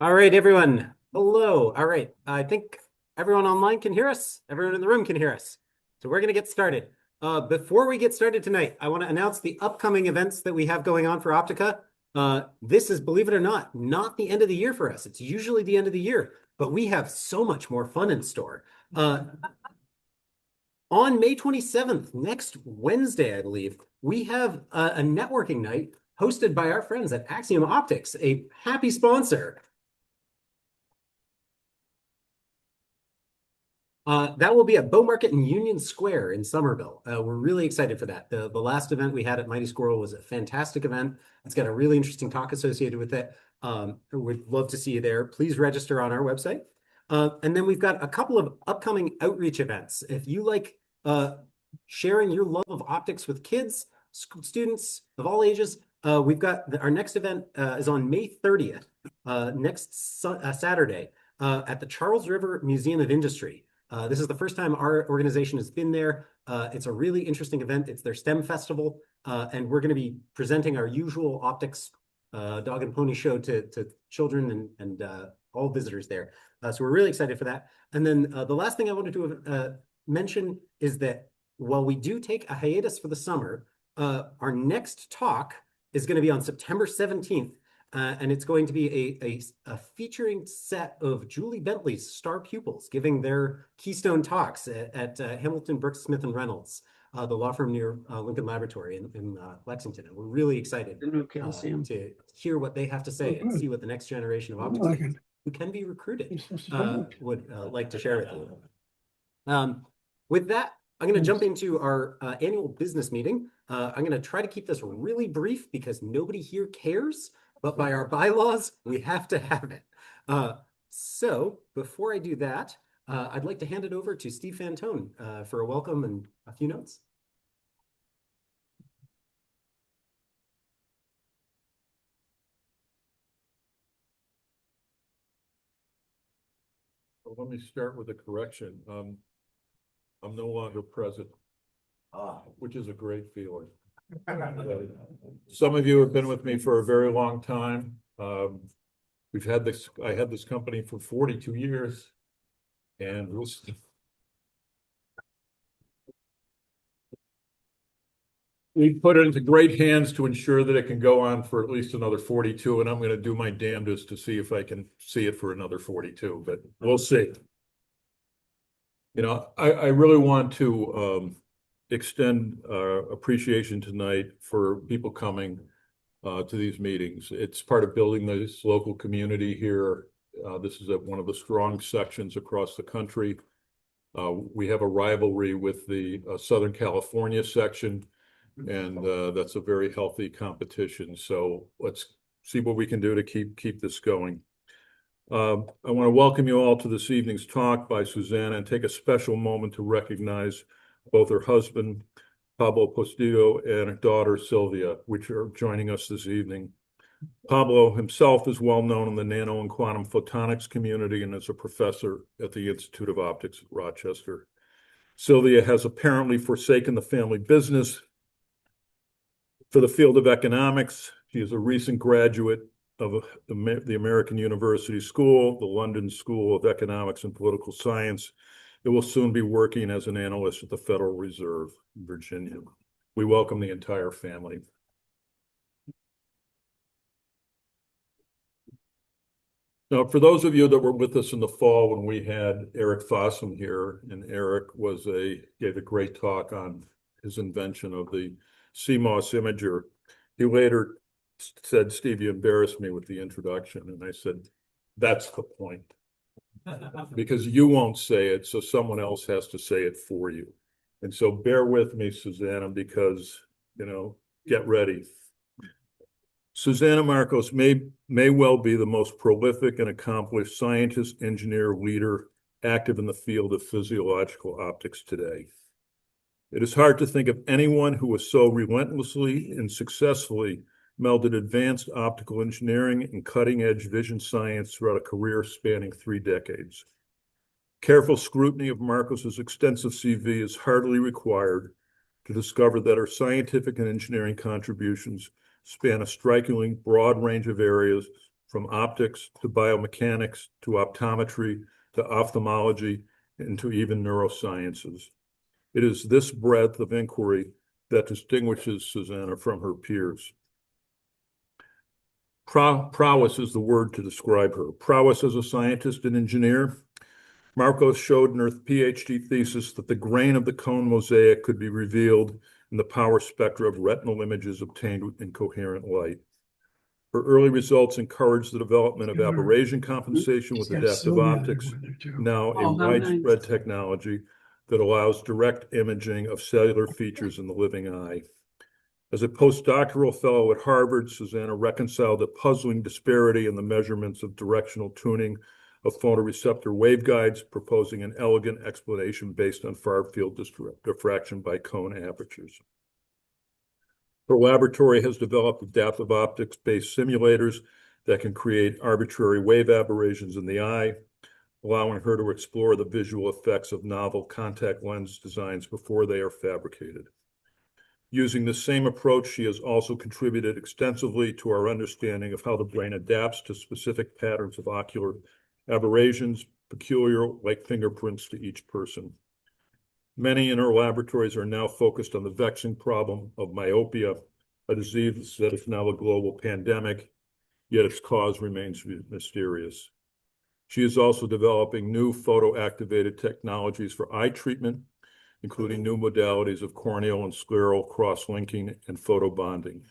All right, everyone. Hello. All right. I think everyone online can hear us. Everyone in the room can hear us. So we're going to get started. Before we get started tonight, I want to announce the upcoming events that we have going on for Optica. This is, believe it or not the end of the year for us. It's usually the end of the year, but we have so much more fun in store. On May 27th, next Wednesday, I believe, we have a networking night hosted by our friends at Axiom Optics, a happy sponsor. That will be at Bow Market in Union Square in Somerville. We're really excited for that. The last event we had at Mighty Squirrel was a fantastic event. It's got a really interesting talk associated with it. We'd love to see you there. Please register on our website. And then we've got a couple of upcoming outreach events. If you like sharing your love of optics with kids, students of all ages, we've got our next event is on May 30th, next Saturday, at the Charles River Museum of Industry. This is the first time our organization has been there. It's a really interesting event. It's their STEM festival, and we're going to be presenting our usual optics dog and pony show to children and all visitors there. So we're really excited for that. And then the last thing I wanted to mention is that while we do take a hiatus for the summer, our next talk is going to be on September 17th. And it's going to be a featuring set of Julie Bentley's star pupils giving their keystone talks at Hamilton, Brooks, Smith & Reynolds, the law firm near Lincoln Laboratory in Lexington. And we're really excited to hear what they have to say and see what the next generation of optics who can be recruited would like to share with you. With that, I'm going to jump into our annual business meeting. I'm going to try to keep this really brief because nobody here cares. But by our bylaws, we have to have it. So before I do that, I'd like to hand it over to Steve Fantone for a welcome and a few notes. Well, let me start with a correction. I'm no longer present, which is a great feeling. Some of you have been with me for a very long time. I had this company for 42 years, and we put it into great hands to ensure that it can go on for at least another 42, and I'm going to do my damnedest to see if I can see it for another 42, but we'll see. You know, I really want to extend appreciation tonight for people coming to these meetings. It's part of building this local community here. This is one of the strong sections across the country. We have a rivalry with the Southern California section, and that's a very healthy competition. So let's see what we can do to keep this going. I want to welcome you all to this evening's talk by Susana and take a special moment to recognize both her husband, Pablo Postdoctoral, and her daughter, Sylvia, which are joining us this evening. Pablo himself is well known in the nano and quantum photonics community and is a professor at the Institute of Optics at Rochester. Sylvia has apparently forsaken the family business for the field of economics. She is a recent graduate of the American University School, the London School of Economics and Political Science. It will soon be working as an analyst at the Federal Reserve in Virginia. We welcome the entire family. Now, for those of you that were with us in the fall when we had Eric Fossum here, and Eric gave a great talk on his invention of the CMOS imager, he later said, "Steve, you embarrassed me with the introduction." And I said, "That's the point." Because you won't say it, so someone else has to say it for you. And so bear with me, Susana, because, get ready. Susana Marcos may well be the most prolific and accomplished scientist, engineer, leader active in the field of physiological optics today. It is hard to think of anyone who has so relentlessly and successfully melded advanced optical engineering and cutting-edge vision science throughout a career spanning 3 decades. Careful scrutiny of Marcos's extensive CV is hardly required to discover that her scientific and engineering contributions span a strikingly broad range of areas from optics to biomechanics to optometry to ophthalmology and to even neurosciences. It is this breadth of inquiry that distinguishes Susana from her peers. Prowess is the word to describe her. Prowess as a scientist and engineer. Marcos showed in her PhD thesis that the grain of the cone mosaic could be revealed in the power spectra of retinal images obtained in coherent light. Her early results encouraged the development of aberration compensation with adaptive optics, now a widespread technology that allows direct imaging of cellular features in the living eye. As a postdoctoral fellow at Harvard, Susana reconciled the puzzling disparity in the measurements of directional tuning of photoreceptor waveguides, proposing an elegant explanation based on far-field diffraction by cone apertures. Her laboratory has developed adaptive optics-based simulators that can create arbitrary wave aberrations in the eye, allowing her to explore the visual effects of novel contact lens designs before they are fabricated. Using the same approach, she has also contributed extensively to our understanding of how the brain adapts to specific patterns of ocular aberrations, peculiar like fingerprints to each person. Many in her laboratories are now focused on the vexing problem of myopia, a disease that is now a global pandemic, yet its cause remains mysterious. She is also developing new photoactivated technologies for eye treatment, including new modalities of corneal and scleral cross-linking and photobonding.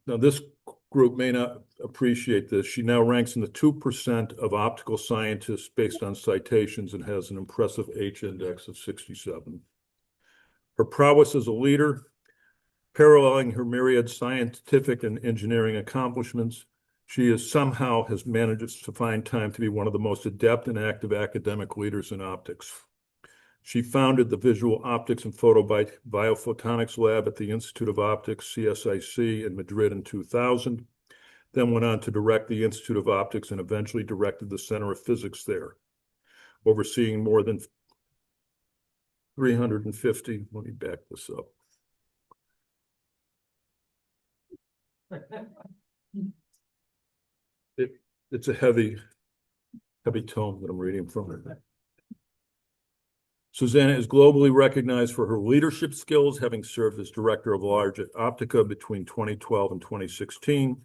Now this group may not appreciate this. She now ranks in the 2% of optical scientists based on citations and has an impressive H-index of 67. Her prowess as a leader, paralleling her myriad scientific and engineering accomplishments, she somehow has managed to find time to be one of the most adept and active academic leaders in optics. She founded the Visual Optics and Biophotonics Lab at the Institute of Optics, CSIC, in Madrid in 2000, then went on to direct the Institute of Optics and eventually directed the Center of Physics there, overseeing more than 350, let me back this up. It's a heavy tome that I'm reading from. Susana is globally recognized for her leadership skills, having served as director of large at Optica between 2012 and 2016.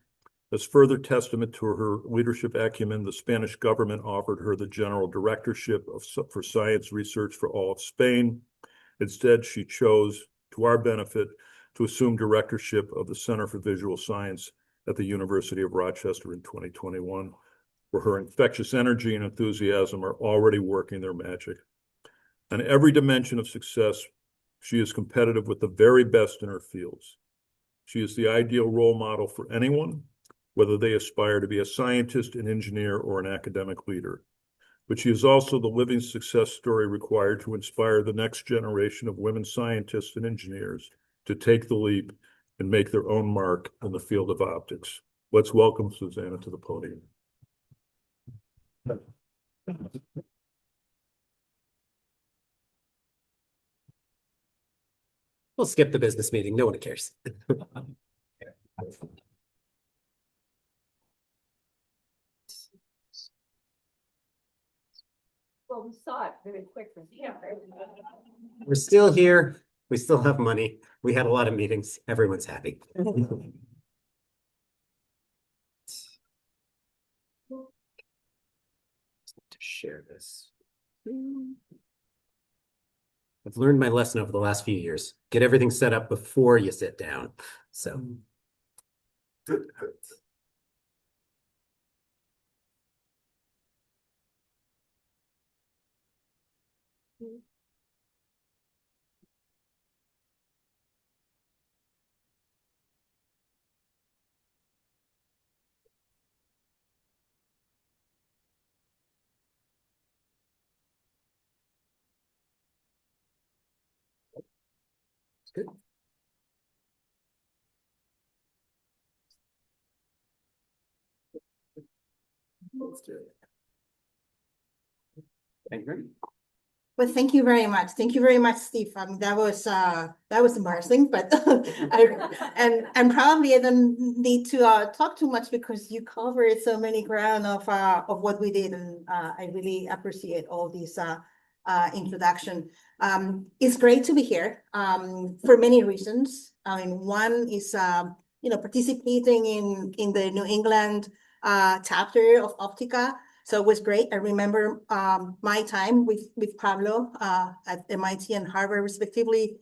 As further testament to her leadership acumen, the Spanish government offered her the general directorship for science research for all of Spain. Instead, she chose, to our benefit, to assume directorship of the Center for Visual Science at the University of Rochester in 2021, where her infectious energy and enthusiasm are already working their magic. On every dimension of success, she is competitive with the very best in her fields. She is the ideal role model for anyone, whether they aspire to be a scientist, an engineer, or an academic leader. But she is also the living success story required to inspire the next generation of women scientists and engineers to take the leap and make their own mark in the field of optics. Let's welcome Susana to the podium. We'll skip the business meeting. No one cares. Well, we saw it very quickly. Yeah. We're still here. We still have money. We had a lot of meetings. Everyone's happy. To share this. I've learned my lesson over the last few years. Get everything set up before you sit down. So. Good. Let's do it. Thank you. Well, thank you very much. Thank you very much, Steve. That was embarrassing, but and probably I don't need to talk too much because you covered so many ground of what we did, and I really appreciate all these introduction. It's great to be here for many reasons. I mean, one is participating in the New England chapter of Optica. So it was great. I remember my time with Pablo at MIT and Harvard, respectively,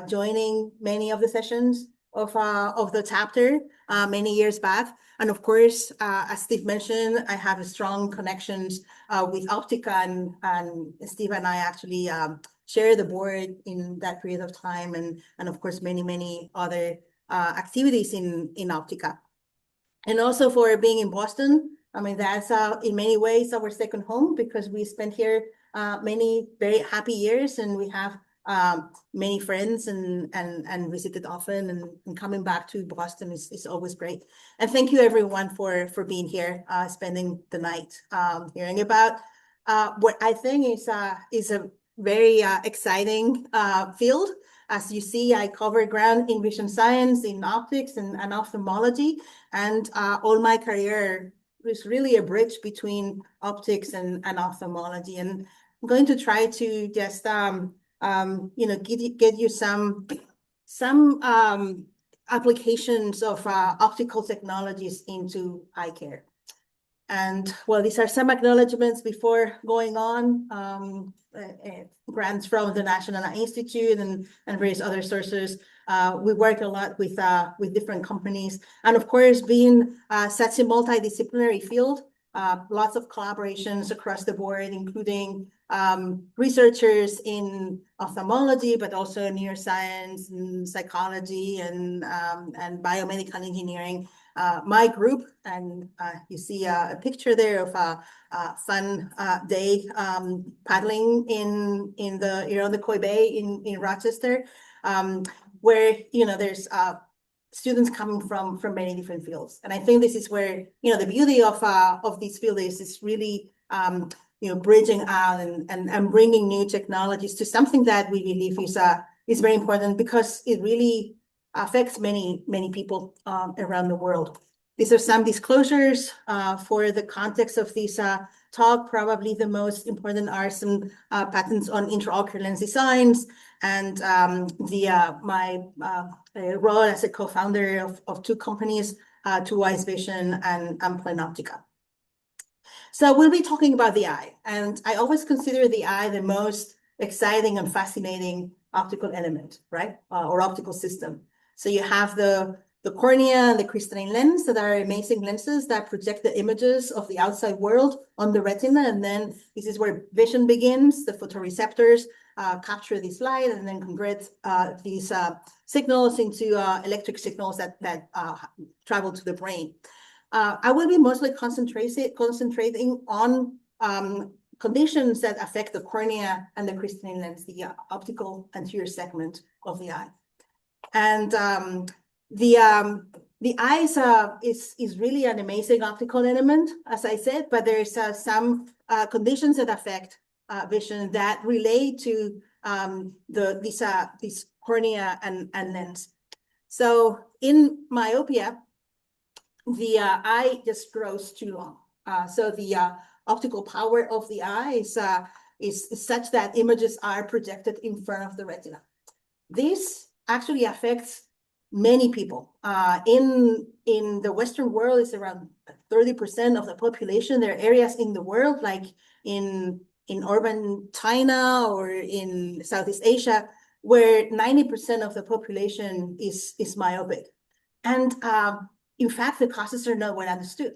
joining many of the sessions of the chapter many years back. And of course, as Steve mentioned, I have strong connections with Optica, and Steve and I actually share the board in that period of time, and of course, many other activities in Optica. And also for being in Boston. I mean, that's in many ways our second home because we spent here many very happy years, and we have many friends and visited often, and coming back to Boston is always great. And thank you everyone for being here, spending the night hearing about what I think is a very exciting field. As you see, I cover ground in vision science, in optics and ophthalmology, and all my career was really a bridge between optics and ophthalmology. And I'm going to try to just get you some applications of optical technologies into eye care. And well, these are some acknowledgements before going on. Grants from the National Eye Institute and various other sources. We work a lot with different companies, and of course, being such a multidisciplinary field, lots of collaborations across the board, including researchers in ophthalmology, but also neuroscience and psychology and biomedical engineering. My group, and you see a picture there of a fun day paddling in the Koi Bay in Rochester, where there's students coming from many different fields. And I think this is where the beauty of this field is really bridging out and bringing new technologies to something that we believe is very important because it really affects many people around the world. These are some disclosures for the context of this talk. Probably the most important are some patents on intraocular lens designs and my role as a co-founder of two companies, Two Eyes Vision and Plenoptika. So we'll be talking about the eye, and I always consider the eye the most exciting and fascinating optical element, right? Or optical system. So you have the cornea and the crystalline lens that are amazing lenses that project the images of the outside world on the retina. And then this is where vision begins. The photoreceptors capture this light and then convert these signals into electric signals that travel to the brain. I will be mostly concentrating on conditions that affect the cornea and the crystalline lens, the optical anterior segment of the eye. And the eye is really an amazing optical element, as I said, but there's some conditions that affect vision that relate to this cornea and lens. So in myopia, the eye just grows too long. So the optical power of the eye is such that images are projected in front of the retina. This actually affects many people. In the Western world, it's around 30% of the population. There are areas in the world, like in urban China or in Southeast Asia, where 90% of the population is myopic. And in fact, the causes are not well understood.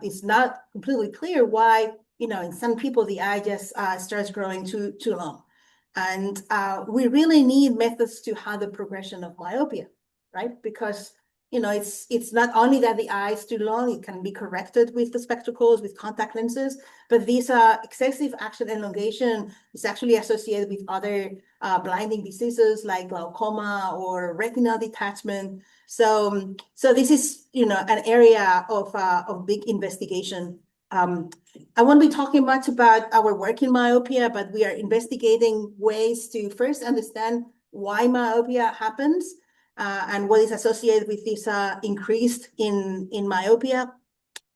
It's not completely clear why, in some people, the eye just starts growing too long. And we really need methods to have the progression of myopia, right? Because, it's not only that the eye is too long, it can be corrected with the spectacles, with contact lenses, but this excessive action elongation is actually associated with other blinding diseases like glaucoma or retinal detachment. So this is, an area of big investigation I won't be talking much about our work in myopia, but we are investigating ways to first understand why myopia happens and what is associated with this increase in myopia,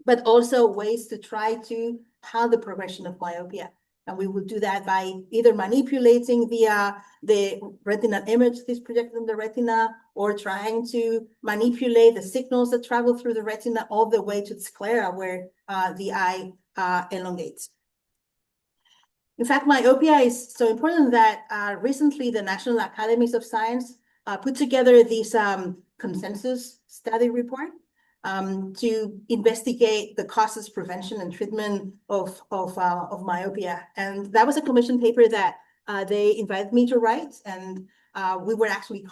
but also ways to try to halt the progression of myopia. And we will do that by either manipulating the retinal image that is projected in the retina, or trying to manipulate the signals that travel through the retina all the way to the sclera, where the eye elongates. In fact, myopia is so important that recently the National Academies of Science put together this consensus study report to investigate the causes, prevention, and treatment of myopia. And that was a commission paper that they invited me to write. And we were actually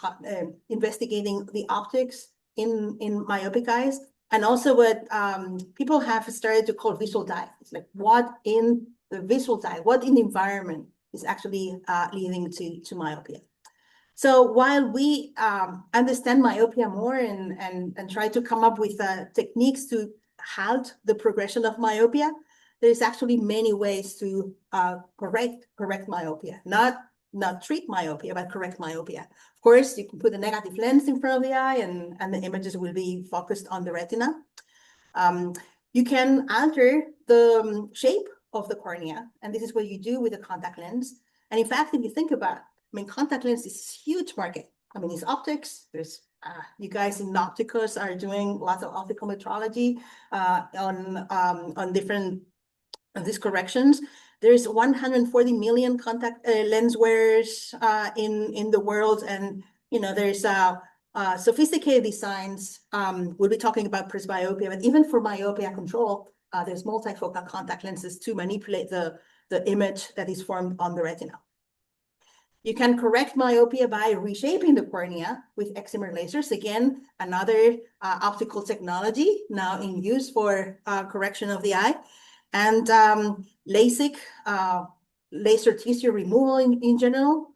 investigating the optics in myopic eyes, and also what people have started to call visual dye. It's like what in the visual dye, what in the environment is actually leading to myopia. So while we understand myopia more and try to come up with techniques to halt the progression of myopia, there's actually many ways to correct myopia, not treat myopia, but correct myopia. Of course, you can put a negative lens in front of the eye and the images will be focused on the retina. You can alter the shape of the cornea, and this is what you do with a contact lens. And in fact, if you think about it, I mean, contact lens is a huge market. I mean, it's optics. There's you guys in Opticos are doing lots of optical metrology on different of these corrections. There's 140 million contact lens wearers in the world, and there's sophisticated designs. We'll be talking about presbyopia, but even for myopia control, there's multifocal contact lenses to manipulate the image that is formed on the retina. You can correct myopia by reshaping the cornea with excimer lasers. Again, another optical technology now in use for correction of the eye. And LASIK, laser tissue removal in general,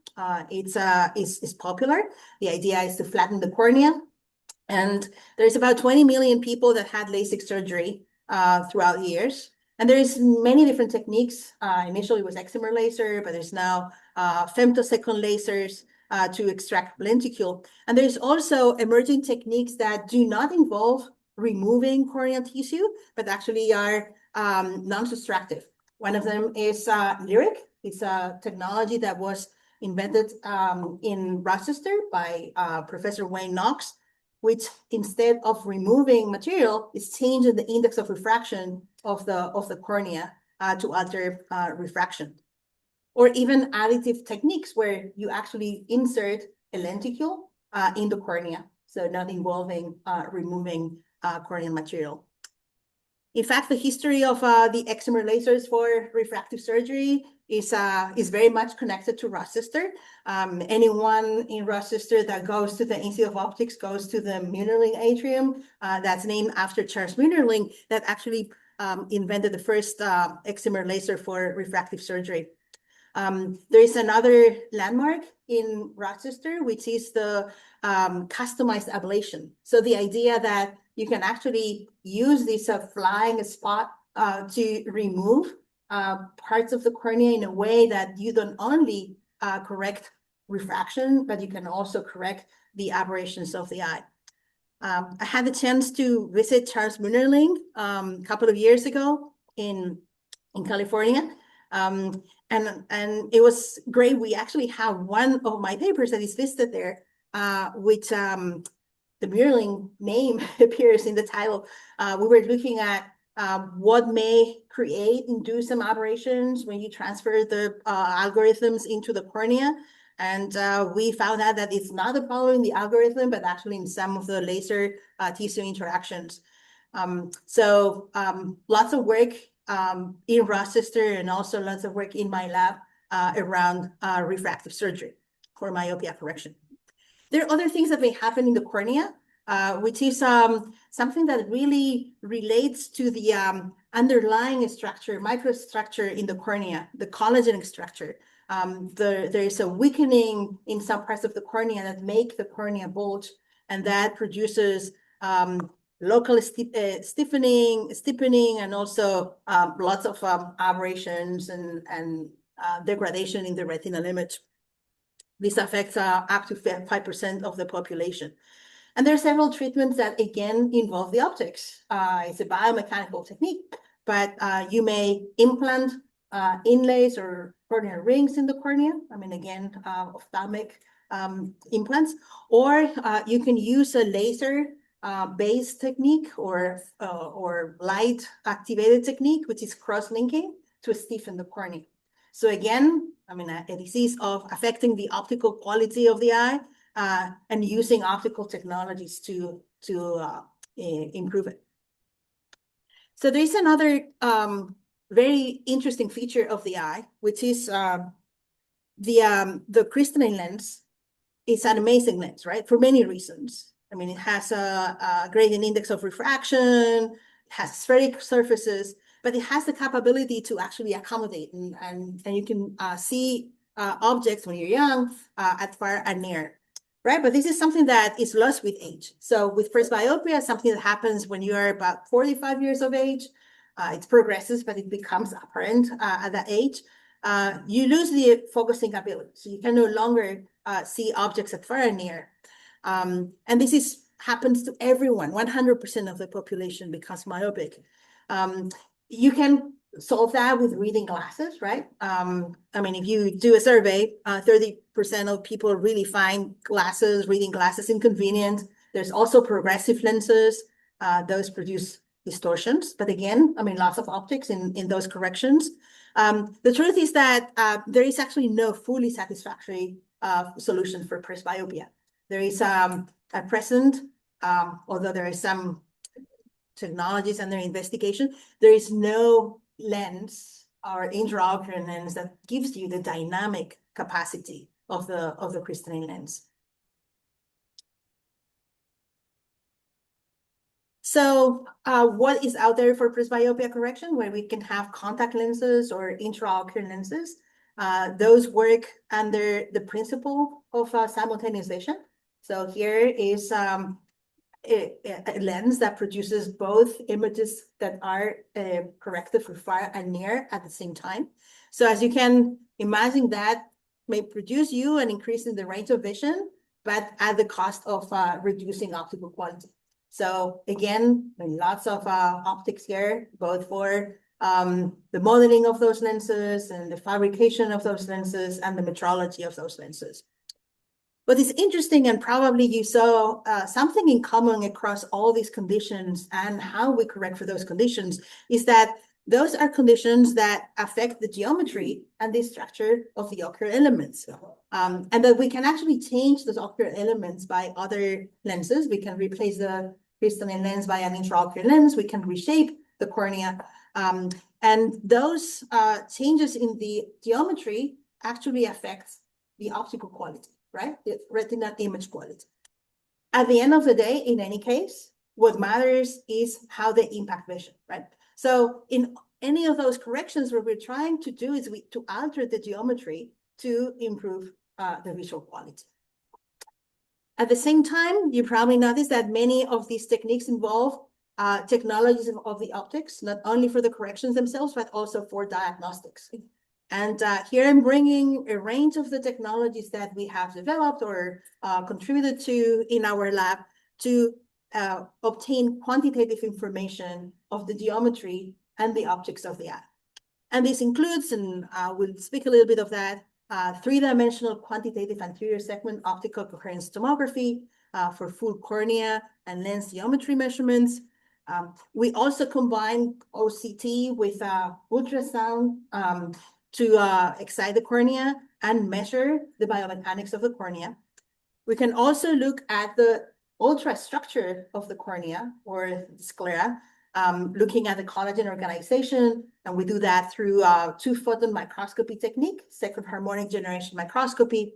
is popular. The idea is to flatten the cornea. And there's about 20 million people that had LASIK surgery throughout the years. And there's many different techniques. Initially it was excimer laser, but there's now femtosecond lasers to extract lenticule. And there's also emerging techniques that do not involve removing corneal tissue, but actually are non-sustractive. One of them is Lyric. It's a technology that was invented in Rochester by Professor Wayne Knox, which instead of removing material, is changing the index of refraction of the cornea to alter refraction. Or even additive techniques where you actually insert a lenticule in the cornea, so not involving removing corneal material. In fact, the history of the excimer lasers for refractive surgery is very much connected to Rochester. Anyone in Rochester that goes to the Institute of Optics goes to the Münnerling Atrium. That's named after Charles Münnerling, that actually invented the first excimer laser for refractive surgery. There is another landmark in Rochester, which is the customized ablation. So the idea that you can actually use this flying spot to remove parts of the cornea in a way that you don't only correct refraction, but you can also correct the aberrations of the eye. I had the chance to visit Charles Münnerling a couple of years ago in California. And it was great. We actually have one of my papers that is listed there, which the Münnerling name appears in the title. We were looking at what may induce some aberrations when you transfer the algorithms into the cornea. And we found out that it's not a problem in the algorithm, but actually in some of the laser tissue interactions. So lots of work in Rochester, and also lots of work in my lab around refractive surgery for myopia correction. There are other things that may happen in the cornea, which is something that really relates to the underlying structure, microstructure in the cornea, the collagen structure. There is a weakening in some parts of the cornea that make the cornea bulge, and that produces local stiffening, and also lots of aberrations and degradation in the retinal image. This affects up to 5% of the population. And there are several treatments that, again, involve the optics. It's a biomechanical technique, but you may implant inlays or corneal rings in the cornea. I mean, again, ophthalmic implants, or you can use a laser based technique or light activated technique, which is cross-linking to stiffen the cornea. So again, I mean, a disease of affecting the optical quality of the eye and using optical technologies to improve it. So there is another very interesting feature of the eye, which is the crystalline lens. It's an amazing lens, right? For many reasons. I mean, it has a gradient index of refraction, it has spherical surfaces, but it has the capability to actually accommodate, and you can see objects when you're young at far and near, right? But this is something that is lost with age. So with presbyopia, something that happens when you are about 45 years of age. It progresses, but it becomes apparent at that age. You lose the focusing ability, so you can no longer see objects at far and near. And this happens to everyone. 100% of the population becomes myopic. You can solve that with reading glasses, right? I mean, if you do a survey, 30% of people really find reading glasses inconvenient. There's also progressive lenses. Those produce distortions. But again, I mean, lots of optics in those corrections. The truth is that there is actually no fully satisfactory solution for presbyopia. There is at present, although there are some technologies under investigation, there is no lens or intraocular lens that gives you the dynamic capacity of the crystalline lens. So what is out there for presbyopia correction, where we can have contact lenses or intraocular lenses? Those work under the principle of simultaneous vision. So here is a lens that produces both images that are corrected for far and near at the same time. So as you can imagine, that may produce you an increase in the range of vision, but at the cost of reducing optical quality. So again, lots of optics here, both for the modeling of those lenses and the fabrication of those lenses and the metrology of those lenses. What is interesting, and probably you saw something in common across all these conditions and how we correct for those conditions, is that those are conditions that affect the geometry and the structure of the ocular elements. And that we can actually change those ocular elements by other lenses. We can replace the crystalline lens by an intraocular lens. We can reshape the cornea. And those changes in the geometry actually affect the optical quality, right? The retinal image quality. At the end of the day, in any case, what matters is how they impact vision, right? So in any of those corrections, what we're trying to do is to alter the geometry to improve the visual quality. At the same time, you probably noticed that many of these techniques involve technologies of the optics, not only for the corrections themselves, but also for diagnostics. And here I'm bringing a range of the technologies that we have developed or contributed to in our lab to obtain quantitative information of the geometry and the optics of the eye. And this includes, and we'll speak a little bit of that, three-dimensional quantitative anterior segment optical coherence tomography for full cornea and lens geometry measurements. We also combine OCT with ultrasound to excite the cornea and measure the biomechanics of the cornea. We can also look at the ultrastructure of the cornea or sclera, looking at the collagen organization, and we do that through two-photon microscopy technique, second harmonic generation microscopy.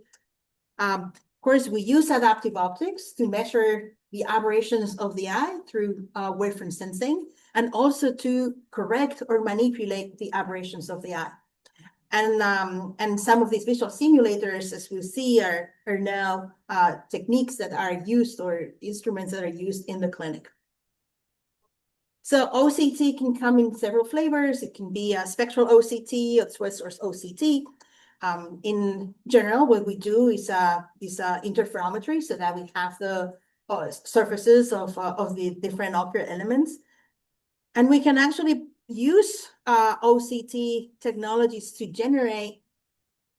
Of course, we use adaptive optics to measure the aberrations of the eye through wavefront sensing, and also to correct or manipulate the aberrations of the eye. And some of these visual simulators, as we see, are now techniques that are used or instruments that are used in the clinic. So OCT can come in several flavors. It can be a spectral OCT or Swiss source OCT. In general, what we do is interferometry, so that we have the surfaces of the different ocular elements. And we can actually use OCT technologies to generate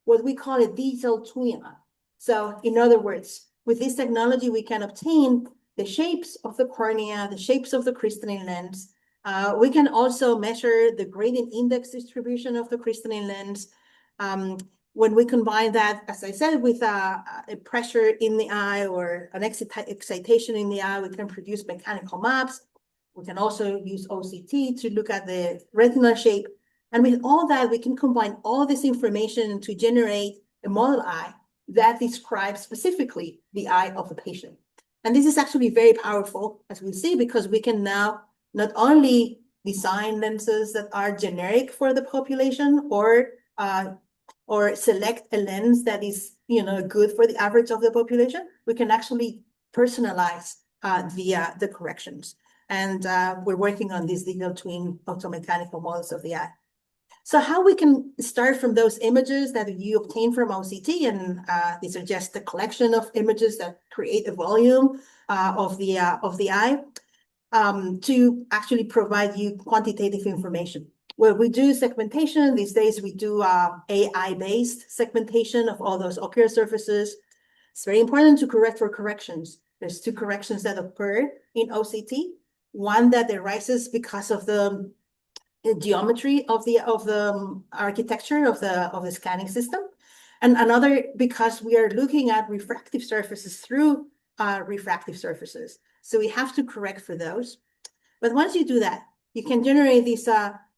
what we call a digital twin. So in other words, with this technology, we can obtain the shapes of the cornea, the shapes of the crystalline lens. We can also measure the gradient index distribution of the crystalline lens. When we combine that, as I said, with a pressure in the eye or an excitation in the eye, we can produce mechanical maps. We can also use OCT to look at the retinal shape. And with all that, we can combine all this information to generate a model eye that describes specifically the eye of the patient. And this is actually very powerful, as we see, because we can now not only design lenses that are generic for the population or select a lens that is, good for the average of the population. We can actually personalize the corrections. And we're working on these digital twin optomechanical models of the eye. So how we can start from those images that you obtain from OCT, and these are just the collection of images that create a volume of the eye, to actually provide you quantitative information. Well, we do segmentation. These days, we do AI-based segmentation of all those ocular surfaces. It's very important to correct for corrections. There's two corrections that occur in OCT. One that arises because of the geometry of the architecture of the scanning system, and another because we are looking at refractive surfaces through refractive surfaces. So we have to correct for those. But once you do that, you can generate these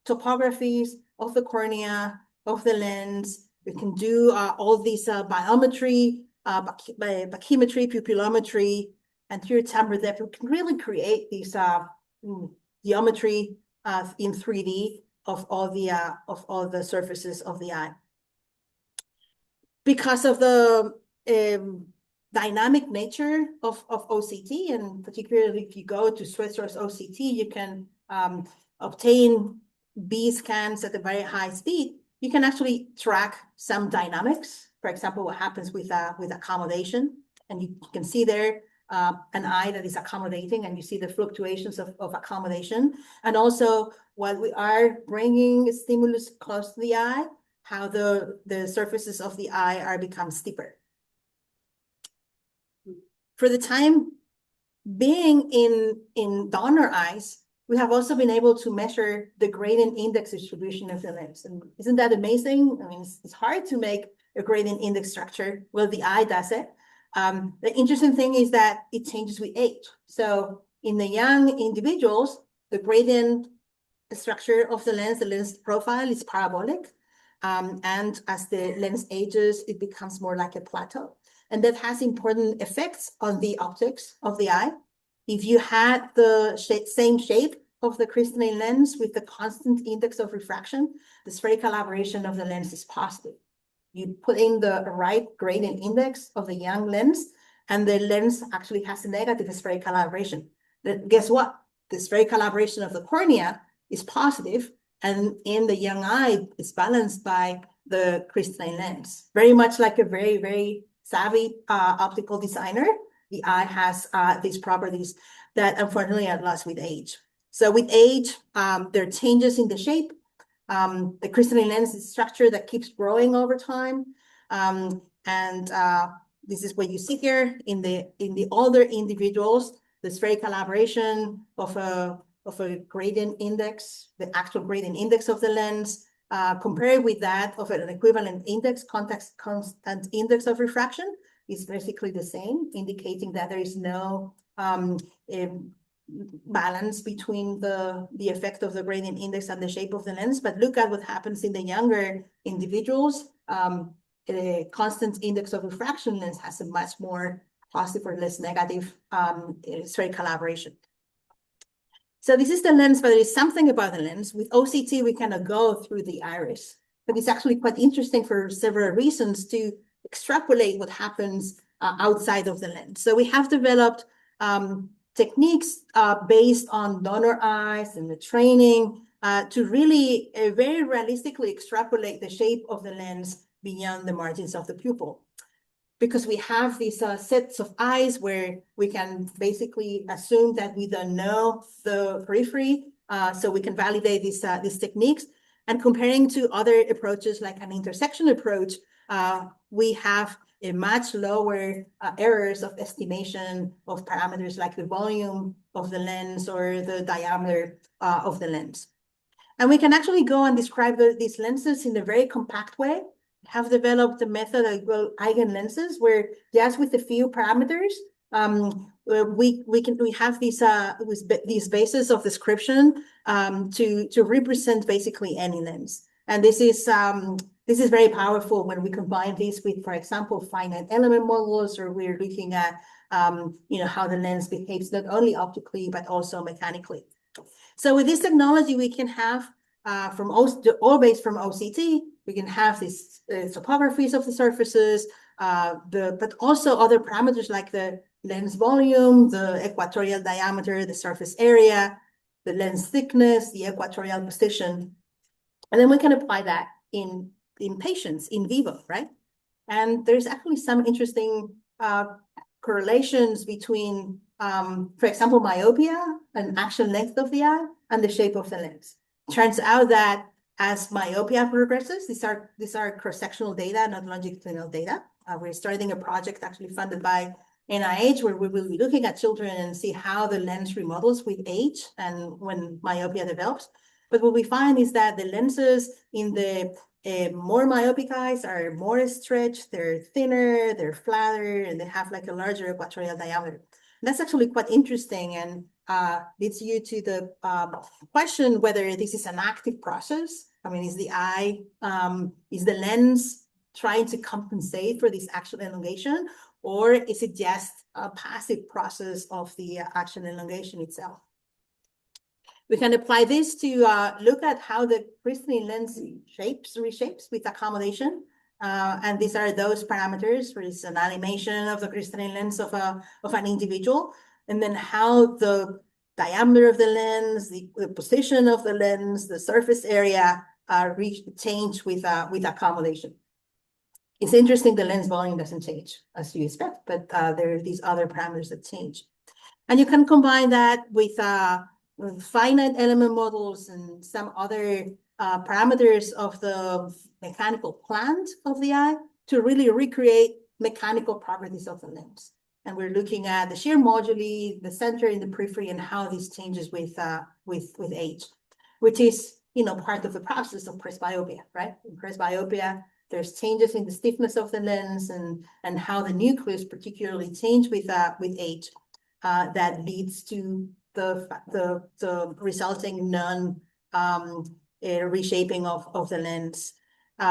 topographies of the cornea, of the lens. We can do all these biometry, bachymetry, pupillometry, and through tamper depth, we can really create these geometry in 3D of all the surfaces of the eye. Because of the dynamic nature of OCT, and particularly if you go to Swiss source OCT, you can obtain B scans at a very high speed. You can actually track some dynamics. For example, what happens with accommodation, and you can see there an eye that is accommodating, and you see the fluctuations of accommodation. And also, while we are bringing stimulus close to the eye, how the surfaces of the eye are become steeper. For the time being in donor eyes, we have also been able to measure the gradient index distribution of the lens. And isn't that amazing? I mean, it's hard to make a gradient index structure. Well, the eye does it. The interesting thing is that it changes with age. So in the young individuals, the gradient structure of the lens profile is parabolic. And as the lens ages, it becomes more like a plateau. And that has important effects on the optics of the eye. If you had the same shape of the crystalline lens with the constant index of refraction, the spherical aberration of the lens is positive. You put in the right gradient index of the young lens, and the lens actually has a negative spherical aberration. But guess what? The spherical aberration of the cornea is positive, and in the young eye, it's balanced by the crystalline lens. Very much like a very, very savvy optical designer, the eye has these properties that unfortunately are lost with age. So with age, there are changes in the shape. The crystalline lens is a structure that keeps growing over time. This is what you see here in the older individuals, the spherical aberration of a gradient index, the actual gradient index of the lens, compared with that of an equivalent index, constant index of refraction, is basically the same, indicating that there is no balance between the effect of the gradient index and the shape of the lens. But look at what happens in the younger individuals. The constant index of refraction lens has a much more positive or less negative spherical aberration. So this is the lens, but there is something about the lens. With OCT, we cannot go through the iris, but it's actually quite interesting for several reasons to extrapolate what happens outside of the lens. So we have developed techniques based on donor eyes and the training to really very realistically extrapolate the shape of the lens beyond the margins of the pupil. Because we have these sets of eyes where we can basically assume that we don't know the periphery, so we can validate these techniques. And comparing to other approaches like an intersection approach, we have a much lower errors of estimation of parameters like the volume of the lens or the diameter of the lens. And we can actually go and describe these lenses in a very compact way. Have developed a method that we call eigenlenses, where just with a few parameters, we have these bases of description to represent basically any lens. And this is very powerful when we combine this with, for example, finite element models, or we're looking at how the lens behaves not only optically but also mechanically. So with this technology, we can have all based from OCT. We can have these topographies of the surfaces, but also other parameters like the lens volume, the equatorial diameter, the surface area, the lens thickness, the equatorial position. And then we can apply that in patients in vivo, right? And there's actually some interesting correlations between, for example, myopia and action length of the eye and the shape of the lens. Turns out that as myopia progresses, these are cross-sectional data, not longitudinal data. We're starting a project actually funded by NIH, where we will be looking at children and see how the lens remodels with age and when myopia develops. But what we find is that the lenses in the more myopic eyes are more stretched, they're thinner, they're flatter, and they have like a larger equatorial diameter. And that's actually quite interesting, and leads you to the question whether this is an active process. I mean, is the lens trying to compensate for this action elongation, or is it just a passive process of the action elongation itself? We can apply this to look at how the crystalline lens reshapes with accommodation. And these are those parameters where it's an animation of the crystalline lens of an individual, and then how the diameter of the lens, the position of the lens, the surface area change with accommodation. It's interesting the lens volume doesn't change as you expect, but there are these other parameters that change. And you can combine that with finite element models and some other parameters of the mechanical plant of the eye to really recreate mechanical properties of the lens. And we're looking at the shear moduli, the center in the periphery, and how this changes with age, which is part of the process of presbyopia, right? In presbyopia, there's changes in the stiffness of the lens and how the nucleus particularly change with age, that leads to the resulting reshaping of the lens.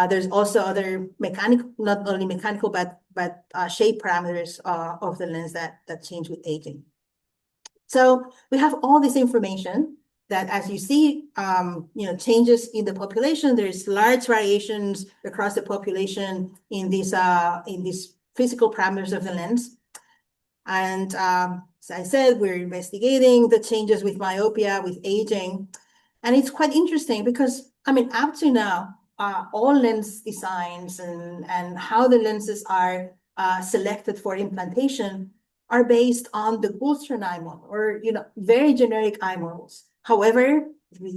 There's also other mechanical, not only mechanical, but shape parameters of the lens that change with aging. So we have all this information that, as you see, changes in the population. There's large variations across the population in these physical parameters of the lens. And as I said, we're investigating the changes with myopia, with aging. And it's quite interesting because, up to now, all lens designs and how the lenses are selected for implantation are based on the Goldstern eye model, or very generic eye models. However,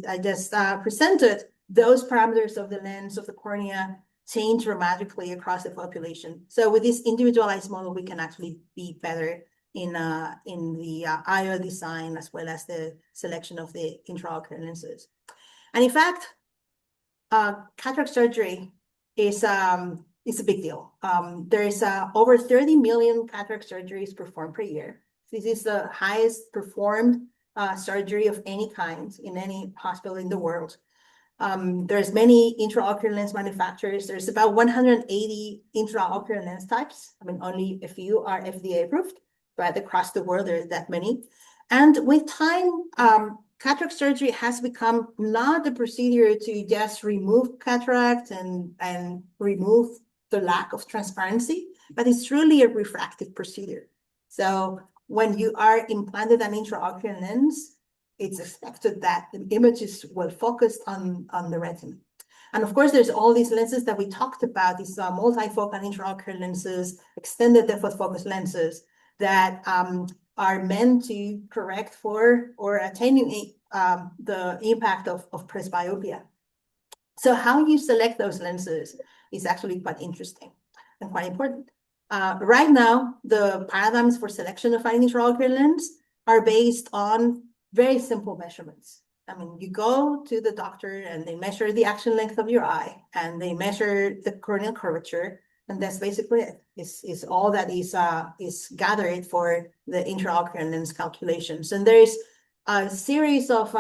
I just presented those parameters of the lens of the cornea change dramatically across the population. So with this individualized model, we can actually be better in the IO design as well as the selection of the intraocular lenses. And in fact, cataract surgery is a big deal. There is over 30 million cataract surgeries performed per year. This is the highest performed surgery of any kind in any hospital in the world. There's many intraocular lens manufacturers. There's about 180 intraocular lens types. Only a few are FDA approved, but across the world, there are that many. And with time, cataract surgery has become not a procedure to just remove cataract and remove the lack of transparency, but it's really a refractive procedure. So when you are implanted an intraocular lens, it's expected that the images will focus on the retina. And of course, there's all these lenses that we talked about, these multifocal intraocular lenses, extended depth of focus lenses that are meant to correct for or attenuate the impact of presbyopia. So how you select those lenses is actually quite interesting and quite important. Right now, the paradigms for selection of an intraocular lens are based on very simple measurements. I mean, you go to the doctor and they measure the action length of your eye and they measure the corneal curvature, and that's basically it. Is all that is gathered for the intraocular lens calculations. And there is a series of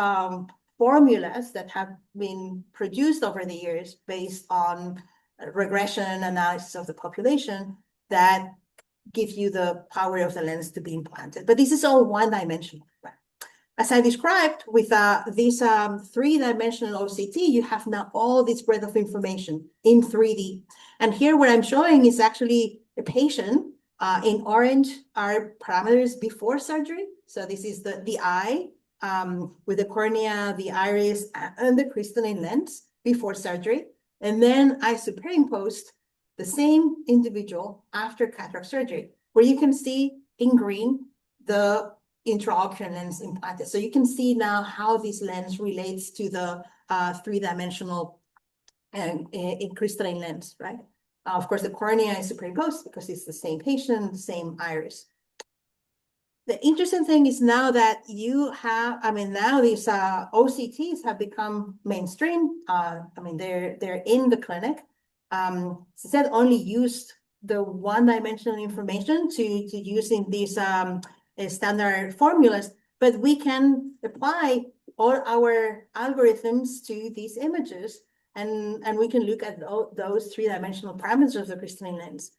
formulas that have been produced over the years based on regression analysis of the population that give you the power of the lens to be implanted. But this is all one-dimensional. As I described, with this three-dimensional OCT, you have now all this breadth of information in 3D. And here what I'm showing is actually a patient. In orange are parameters before surgery. So this is the eye with the cornea, the iris, and the crystalline lens before surgery. And then I superimposed the same individual after cataract surgery, where you can see in green the intraocular lens implanted. So you can see now how this lens relates to the three-dimensional crystalline lens, right? Of course, the cornea is superimposed because it's the same patient, the same iris. The interesting thing is now that you have, I mean, now these OCTs have become mainstream. I mean, they're in the clinic. Instead, only used the one-dimensional information to using these standard formulas, but we can apply all our algorithms to these images, and we can look at those three-dimensional parameters of the crystalline lens.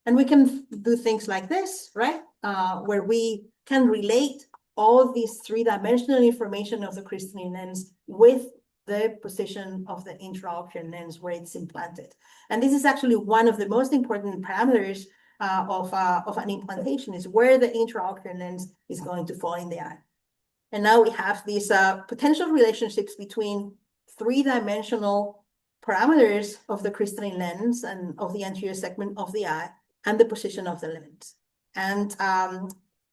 And we can do things like this, right? Where we can relate all these three-dimensional information of the crystalline lens with the position of the intraocular lens where it's implanted. And this is actually one of the most important parameters of an implantation, is where the intraocular lens is going to fall in the eye. And now we have these potential relationships between three-dimensional parameters of the crystalline lens and of the anterior segment of the eye and the position of the lens. And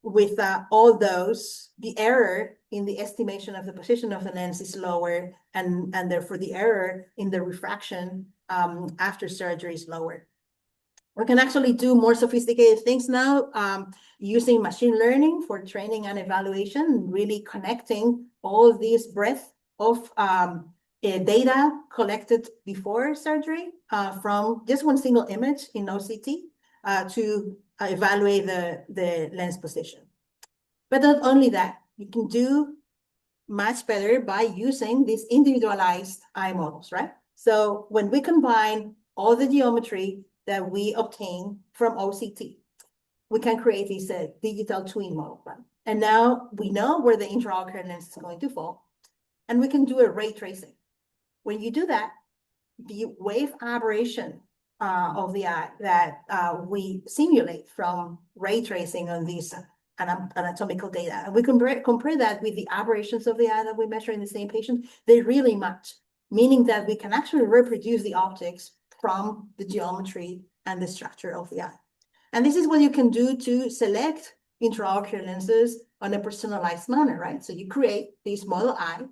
with all those, the error in the estimation of the position of the lens is lower, and therefore the error in the refraction after surgery is lower. We can actually do more sophisticated things now using machine learning for training and evaluation, really connecting all this breadth of data collected before surgery from just one single image in OCT to evaluate the lens position. But not only that, you can do much better by using these individualized eye models, right? So when we combine all the geometry that we obtain from OCT, we can create this digital twin model, right? And now we know where the intraocular lens is going to fall, and we can do a ray tracing. When you do that, the wave aberration of the eye that we simulate from ray tracing on these anatomical data, and we compare that with the aberrations of the eye that we measure in the same patient, they really match, meaning that we can actually reproduce the optics from the geometry and the structure of the eye. And this is what you can do to select intraocular lenses on a personalized manner, right? So you create this model eye,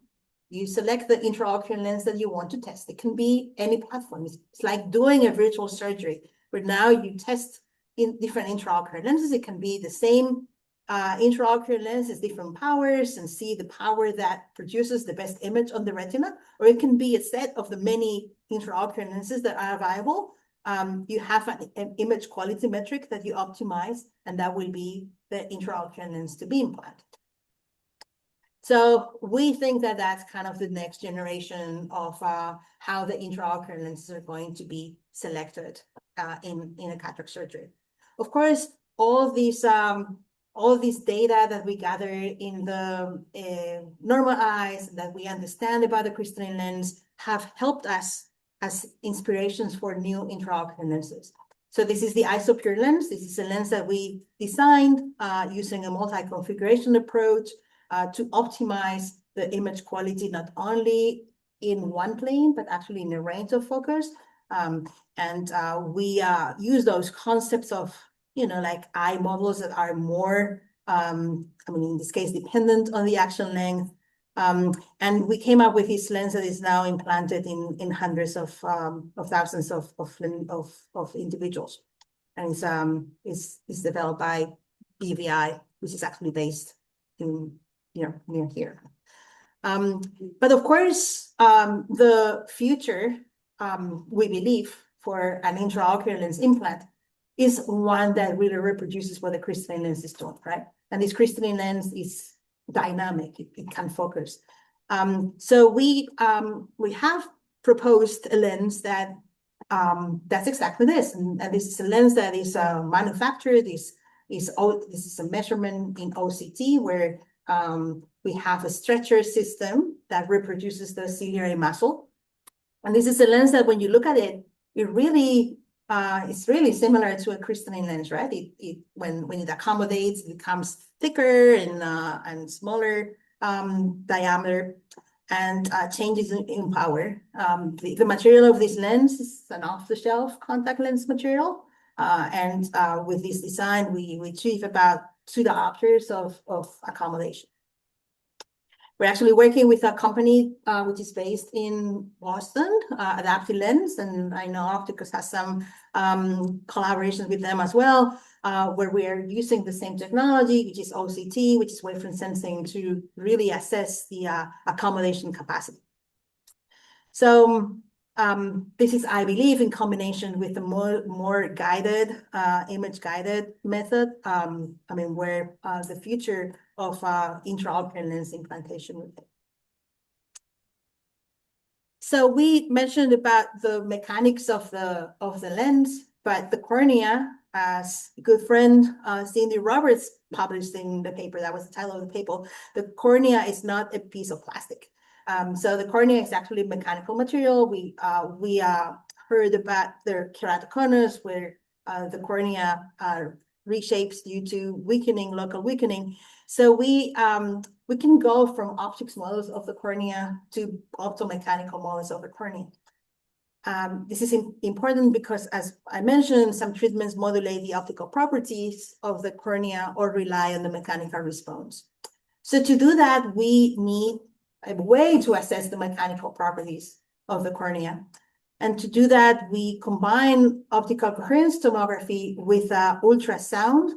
you select the intraocular lens that you want to test. It can be any platform. It's like doing a virtual surgery, where now you test in different intraocular lenses. It can be the same intraocular lenses, different powers, and see the power that produces the best image on the retina, or it can be a set of the many intraocular lenses that are available. You have an image quality metric that you optimize, and that will be the intraocular lens to be implanted. So we think that that's kind of the next generation of how the intraocular lenses are going to be selected in a cataract surgery. Of course, all this data that we gather in the normal eyes, that we understand about the crystalline lens, have helped us as inspirations for new intraocular lenses. So this is the ISO pure lens. This is a lens that we designed using a multi-configuration approach to optimize the image quality, not only in one plane, but actually in a range of focus. We use those concepts of, like eye models that are more, in this case, dependent on the action length. And we came up with this lens that is now implanted in hundreds of thousands of individuals, and it's developed by BVI, which is actually based in near here. But of course, the future, we believe, for an intraocular lens implant is one that really reproduces what the crystalline lens is doing, right? And this crystalline lens is dynamic; it can focus. So we have proposed a lens that that's exactly this, and this is a lens that is manufactured. This is a measurement in OCT where we have a stretcher system that reproduces the ciliary muscle, and this is a lens that when you look at it, it really it's really similar to a crystalline lens, right? When it accommodates, it becomes thicker and smaller diameter, and changes in power. The material of this lens is an off-the-shelf contact lens material, and with this design, we achieve about 2 diopters of accommodation. We're actually working with a company which is based in Boston, Adaptive Lens, and I know Optics has some collaborations with them as well, where we are using the same technology, which is OCT, which is wavefront sensing, to really assess the accommodation capacity. So this is, I believe, in combination with the more guided, image-guided method, where the future of intraocular lens implantation would be. So we mentioned about the mechanics of the lens, but the cornea, as a good friend Cindy Roberts published in the paper, that was the title of the paper, the cornea is not a piece of plastic. So the cornea is actually mechanical material. We heard about the keratoconus, where the cornea reshapes due to weakening, local weakening. So we can go from optics models of the cornea to optomechanical models of the cornea. This is important because, as I mentioned, some treatments modulate the optical properties of the cornea or rely on the mechanical response. So to do that, we need a way to assess the mechanical properties of the cornea. And to do that, we combine optical coherence tomography with ultrasound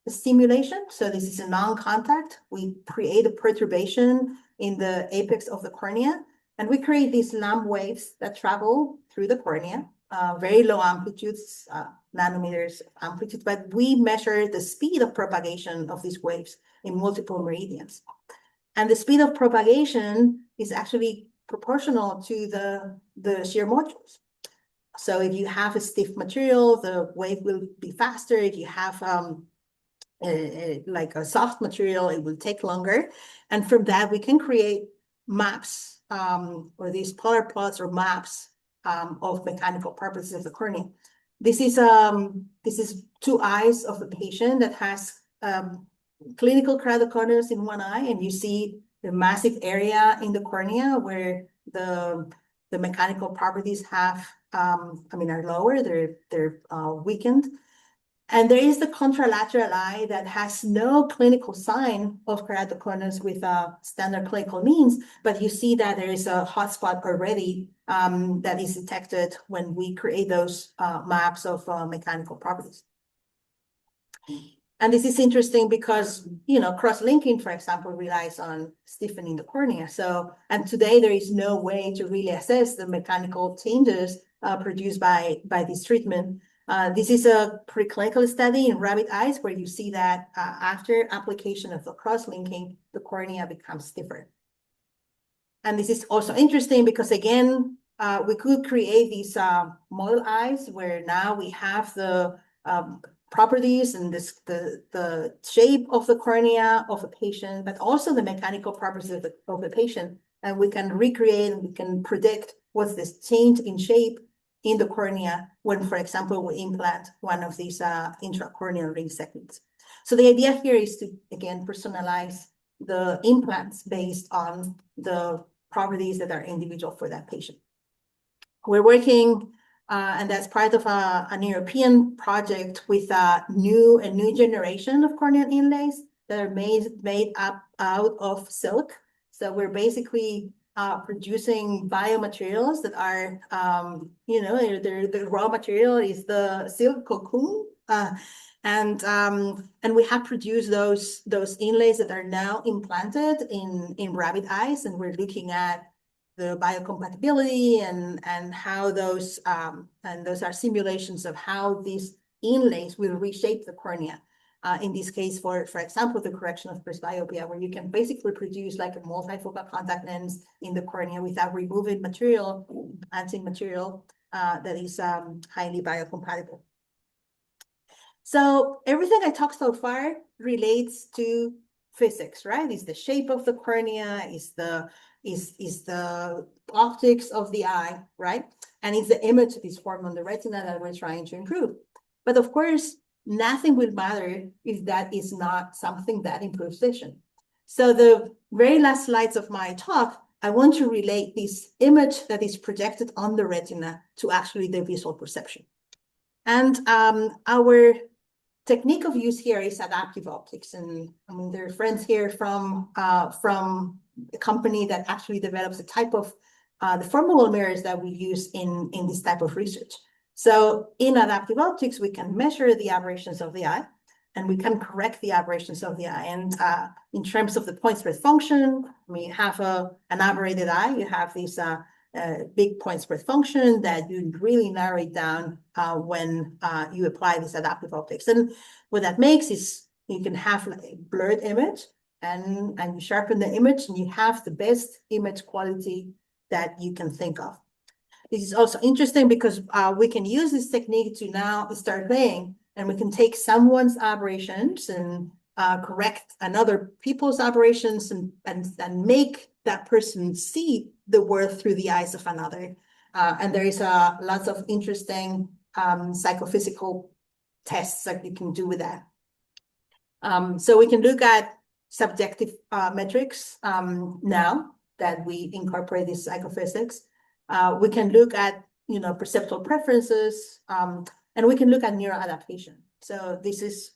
stimulation. So this is a non-contact. We create a perturbation in the apex of the cornea, and we create these Lomb waves that travel through the cornea, very low amplitudes, nanometers amplitude, but we measure the speed of propagation of these waves in multiple meridians. And the speed of propagation is actually proportional to the shear modules. So if you have a stiff material, the wave will be faster. If you have like a soft material, it will take longer. And from that, we can create maps or these polar plots or maps of mechanical properties of the cornea. This is 2 eyes of the patient that has clinical keratoconus in one eye, and you see the massive area in the cornea where the mechanical properties have are lower, they're weakened. And there is the contralateral eye that has no clinical sign of keratoconus with standard clinical means, but you see that there is a hotspot already that is detected when we create those maps of mechanical properties. And this is interesting because, cross-linking, for example, relies on stiffening the cornea. So, and today there is no way to really assess the mechanical changes produced by this treatment. This is a preclinical study in rabbit eyes where you see that after application of the cross-linking, the cornea becomes stiffer. And this is also interesting because, again, we could create these model eyes where now we have the properties and the shape of the cornea of a patient, but also the mechanical properties of the patient. And we can recreate and we can predict what's this change in shape in the cornea when, for example, we implant one of these intracorneal ring segments. So the idea here is to, again, personalize the implants based on the properties that are individual for that patient. We're working, and that's part of an European project with a new generation of corneal inlays that are made up out of silk. So we're basically producing biomaterials that are, the raw material is the silk cocoon, and we have produced those inlays that are now implanted in rabbit eyes, and we're looking at the biocompatibility and how those are simulations of how these inlays will reshape the cornea. In this case, for example, the correction of presbyopia, where you can basically produce like a multifocal contact lens in the cornea without removing material, adding material that is highly biocompatible. So everything I talked so far relates to physics, right? It's the shape of the cornea, is the optics of the eye, right? And it's the image that is formed on the retina that we're trying to improve. But of course, nothing will matter if that is not something that improves vision. So the very last slides of my talk, I want to relate this image that is projected on the retina to actually the visual perception. And our technique of use here is adaptive optics. And I mean, there are friends here from a company that actually develops a type of the formable mirrors that we use in this type of research. So in adaptive optics, we can measure the aberrations of the eye, and we can correct the aberrations of the eye. And in terms of the point spread function, we have an aberrated eye. You have this big point spread function that you really narrow it down when you apply this adaptive optics. And what that makes is you can have like a blurred image, and you sharpen the image, and you have the best image quality that you can think of. This is also interesting because we can use this technique to now start playing, and we can take someone's aberrations and correct another people's aberrations and make that person see the world through the eyes of another. And there is lots of interesting psychophysical tests that you can do with that. So we can look at subjective metrics now that we incorporate this psychophysics. We can look at, perceptual preferences, and we can look at neural adaptation. So this is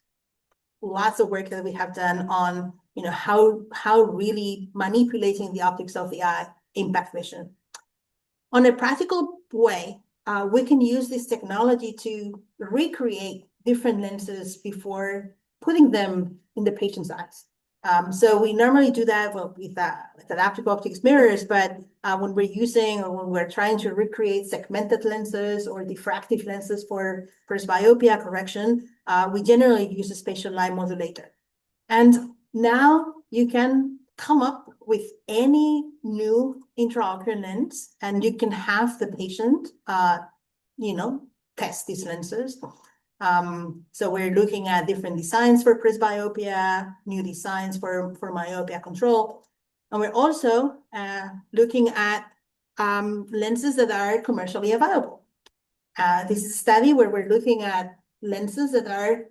lots of work that we have done on, how really manipulating the optics of the eye impact vision. On a practical way, we can use this technology to recreate different lenses before putting them in the patient's eyes. So we normally do that with adaptive optics mirrors, but when we're using or when we're trying to recreate segmented lenses or diffractive lenses for presbyopia correction, we generally use a spatial light modulator. And now you can come up with any new intraocular lens, and you can have the patient, test these lenses. So we're looking at different designs for presbyopia, new designs for myopia control. And we're also looking at lenses that are commercially available. This is a study where we're looking at lenses that are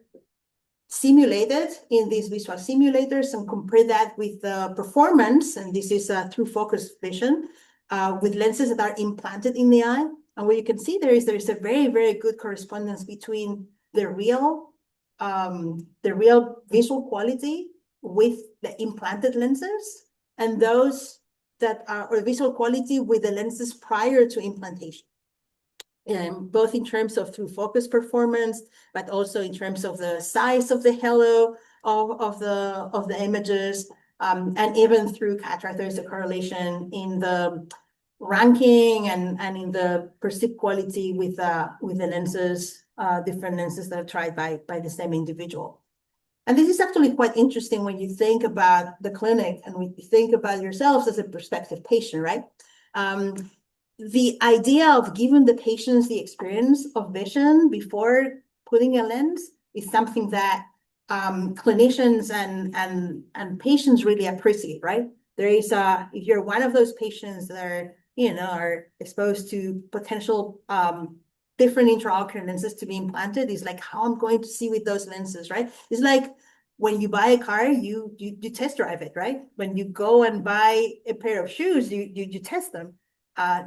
simulated in these visual simulators and compare that with the performance, and this is through focus vision, with lenses that are implanted in the eye. And what you can see there is a very, very good correspondence between the real visual quality with the implanted lenses and those that are, or visual quality with the lenses prior to implantation. Both in terms of through focus performance, but also in terms of the size of the halo of the images, and even through cataract, there's a correlation in the ranking and in the perceived quality with the lenses, different lenses that are tried by the same individual. And this is actually quite interesting when you think about the clinic and when you think about yourselves as a prospective patient, right? The idea of giving the patients the experience of vision before putting a lens is something that clinicians and patients really appreciate, right? There is if you're one of those patients that are, are exposed to potential different intraocular lenses to be implanted is like how I'm going to see with those lenses, right? It's like when you buy a car, you test drive it, right? When you go and buy a pair of shoes, you test them.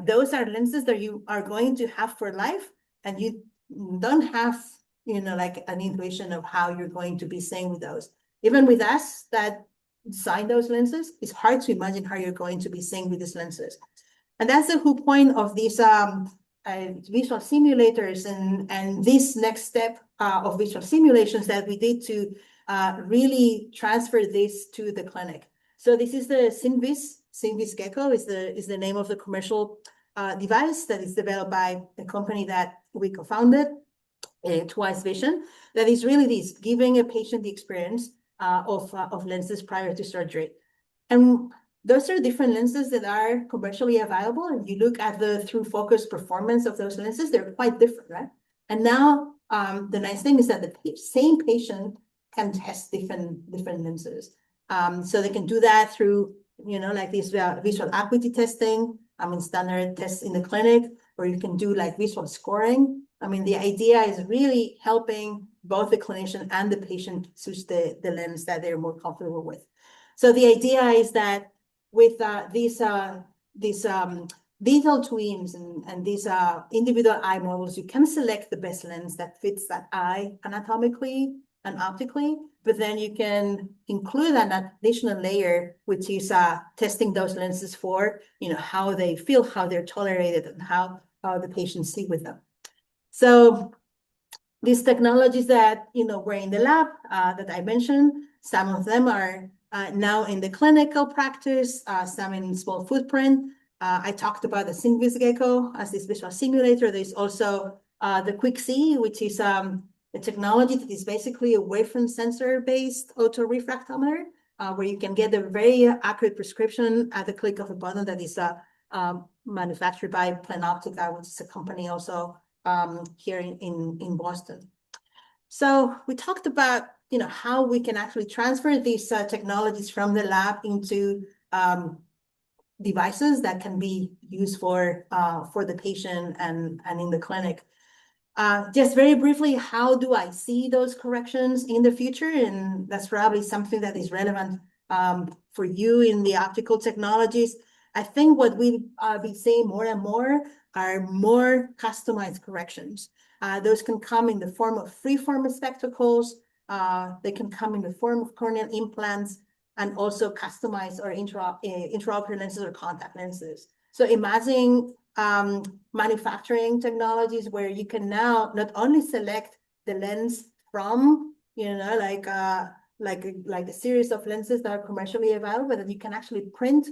Those are lenses that you are going to have for life, and you don't have, like an intuition of how you're going to be seeing with those. Even with us that design those lenses, it's hard to imagine how you're going to be seeing with these lenses. And that's the whole point of these visual simulators and this next step of visual simulations that we did to really transfer this to the clinic. So this is the Synvis Gecko is the name of the commercial device that is developed by a company that we co-founded, Twice Vision, that is really this, giving a patient the experience of lenses prior to surgery. And those are different lenses that are commercially available. And you look at the through focus performance of those lenses, they're quite different, right? And now the nice thing is that the same patient can test different lenses. So they can do that through, like this visual acuity testing, standard tests in the clinic, or you can do like visual scoring. The idea is really helping both the clinician and the patient choose the lens that they're more comfortable with. So the idea is that with these digital twins and these individual eye models, you can select the best lens that fits that eye anatomically and optically, but then you can include an additional layer, which is testing those lenses for, how they feel, how they're tolerated, and how the patients see with them. So these technologies that, were in the lab that I mentioned, some of them are now in the clinical practice, some in small footprint. I talked about the Synvis Gecko as this visual simulator. There's also the QuickSee, which is a technology that is basically a wavefront sensor-based auto-refractometer, where you can get a very accurate prescription at the click of a button that is manufactured by Plenoptika, which is a company also here in Boston. So we talked about, how we can actually transfer these technologies from the lab into devices that can be used for the patient and in the clinic. Just very briefly, how do I see those corrections in the future? And that's probably something that is relevant for you in the optical technologies. I think what we'll be seeing more and more are more customized corrections. Those can come in the form of freeform spectacles. They can come in the form of corneal implants, and also customized or intraocular lenses or contact lenses. So imagine manufacturing technologies where you can now not only select the lens from, like a series of lenses that are commercially available, but that you can actually print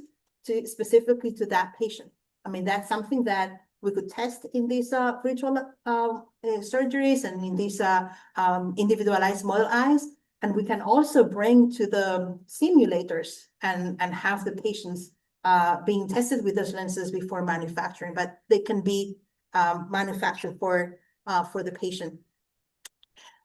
specifically to that patient. That's something that we could test in these virtual surgeries and in these individualized model eyes. And we can also bring to the simulators and have the patients being tested with those lenses before manufacturing, but they can be manufactured for the patient.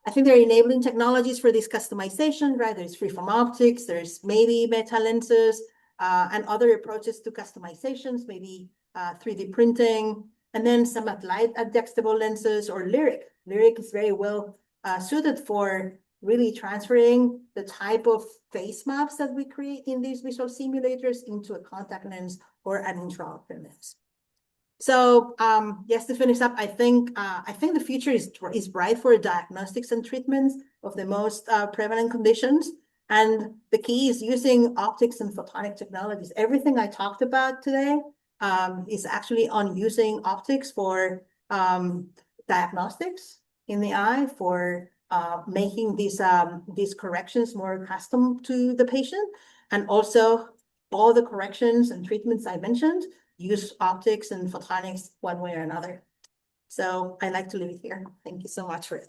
I think there are enabling technologies for this customization, right? There's freeform optics, there's maybe meta lenses, and other approaches to customizations, maybe 3D printing, and then some light adjustable lenses or Lyric. Lyric is very well suited for really transferring the type of face maps that we create in these visual simulators into a contact lens or an intraocular lens. So just to finish up, I think the future is bright for diagnostics and treatments of the most prevalent conditions. And the key is using optics and photonic technologies. Everything I talked about today is actually on using optics for diagnostics in the eye, for making these corrections more custom to the patient, and also all the corrections and treatments I mentioned use optics and photonics one way or another. So I'd like to leave it here. Thank you so much for it.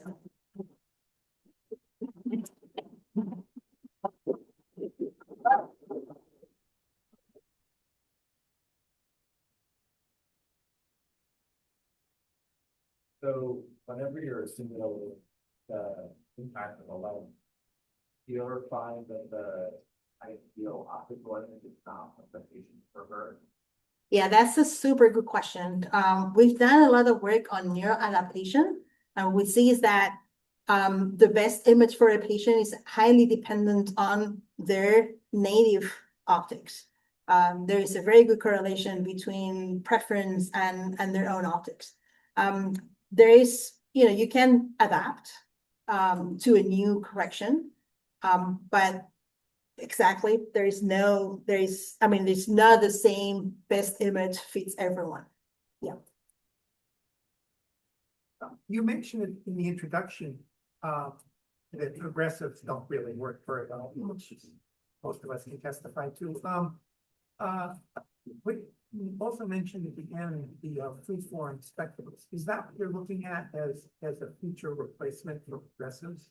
So whenever you're assuming the impact of a lens, do you ever find that the ideal optical image is not what the patient prefers? Yeah, that's a super good question. We've done a lot of work on neuroadaptation, and we see is that the best image for a patient is highly dependent on their native optics. There is a very good correlation between preference and their own optics. There is, you can adapt to a new correction, but exactly, there's not the same best image fits everyone. You mentioned it in the introduction, that progressives don't really work very well, which most of us can testify to. But you also mentioned at the end the free-form spectacles. Is that what you're looking at as a future replacement for progressives?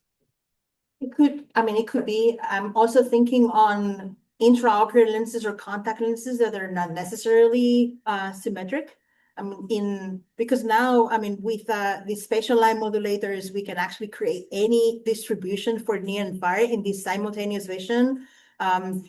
It could be. I'm also thinking on intraocular lenses or contact lenses that are not necessarily symmetric. Because now, with these spatial line modulators, we can actually create any distribution for near and far in this simultaneous vision.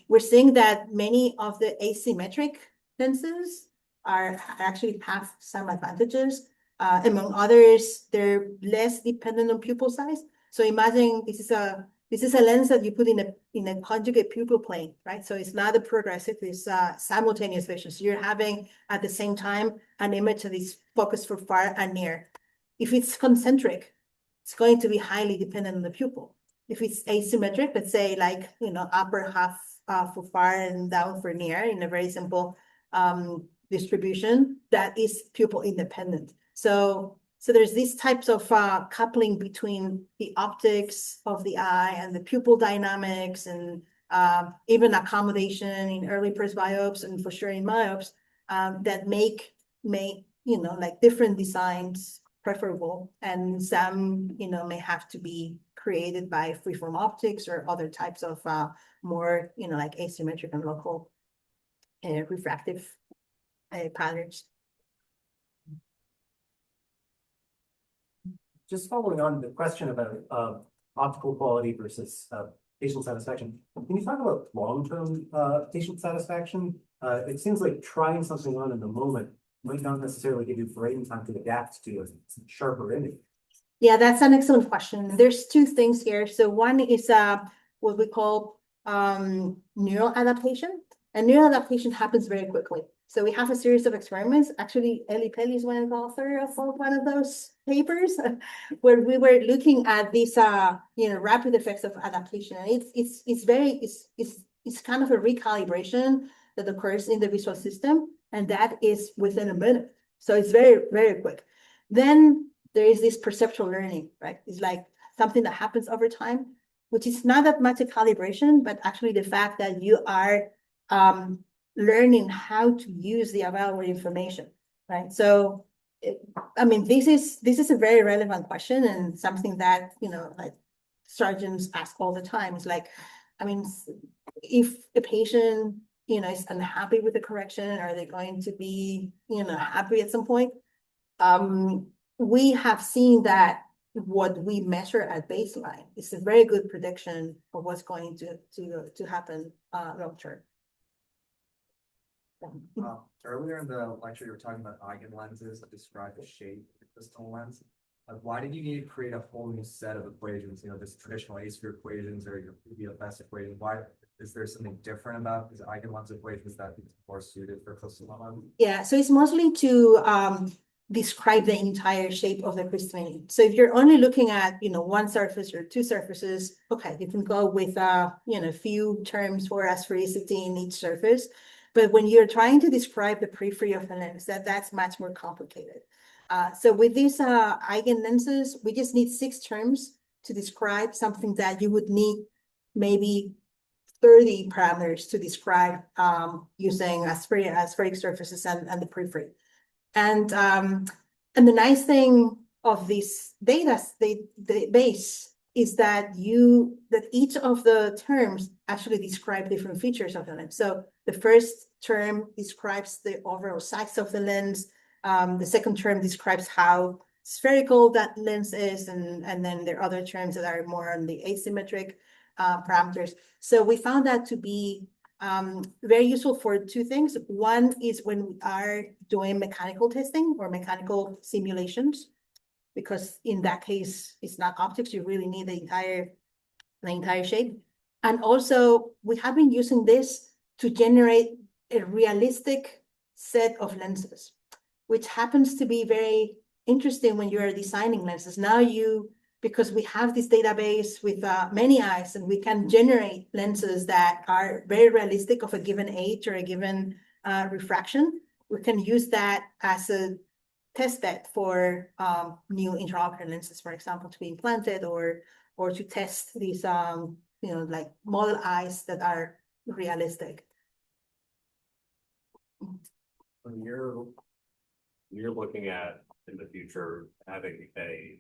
We're seeing that many of the asymmetric lenses actually have some advantages. Among others, they're less dependent on pupil size. So imagine this is a lens that you put in a conjugate pupil plane, right? So it's not a progressive, it's simultaneous vision. So you're having at the same time an image that is focused for far and near. If it's concentric, it's going to be highly dependent on the pupil. If it's asymmetric, let's say like, upper half for far and down for near in a very simple distribution, that is pupil independent. So there's these types of coupling between the optics of the eye and the pupil dynamics, and even accommodation in early presbyopes and for sure in myopes, that make like different designs preferable, and some may have to be created by freeform optics or other types of more like asymmetric and local refractive patterns. Just following on the question about optical quality versus patient satisfaction, can you talk about long-term patient satisfaction? It seems like trying something on in the moment might not necessarily give you brain time to adapt to a sharper image. Yeah, that's an excellent question. There's two things here. So one is what we call neural adaptation, and neural adaptation happens very quickly. So we have a series of experiments. Actually, Eli Pelli is one of the author of one of those papers where we were looking at these rapid effects of adaptation. And it's kind of a recalibration that occurs in the visual system, and that is within a minute. So it's very, very quick. Then there is this perceptual learning, right? It's like something that happens over time, which is not that much a calibration, but actually the fact that you are learning how to use the available information, right? So, this is a very relevant question, and something that, like surgeons ask all the time. It's like, if a patient, is unhappy with the correction, are they going to be, happy at some point? We have seen that what we measure at baseline is a very good prediction of what's going to happen long term. Earlier in the lecture, you were talking about eigenlenses that describe the shape of the crystal lens. Why did you need to create a whole new set of equations? Just traditional A-sphere equations or your PBFS equation. Why is there something different about these eigenlens equations that is more suited for crystal lens? Yeah, so it's mostly to describe the entire shape of the crystalline. So if you're only looking at one surface or two surfaces, okay, you can go with a few terms for asphericity in each surface. But when you're trying to describe the periphery of the lens, that's much more complicated. So with these eigenlenses, we just need 6 terms to describe something that you would need maybe 30 parameters to describe using aspheric surfaces and the periphery. And the nice thing of this database is that each of the terms actually describe different features of the lens. So the first term describes the overall size of the lens. The second term describes how spherical that lens is, and then there are other terms that are more on the asymmetric parameters. So we found that to be Very useful for two things. One is when we are doing mechanical testing or mechanical simulations, because in that case, it's not optics, you really need the entire shape. And also, we have been using this to generate a realistic set of lenses, which happens to be very interesting when you are designing lenses. Now because we have this database with many eyes, and we can generate lenses that are very realistic of a given age or a given refraction, we can use that as a test bed for new intraocular lenses, for example, to be implanted or to test these like model eyes that are realistic. When you're looking at in the future having a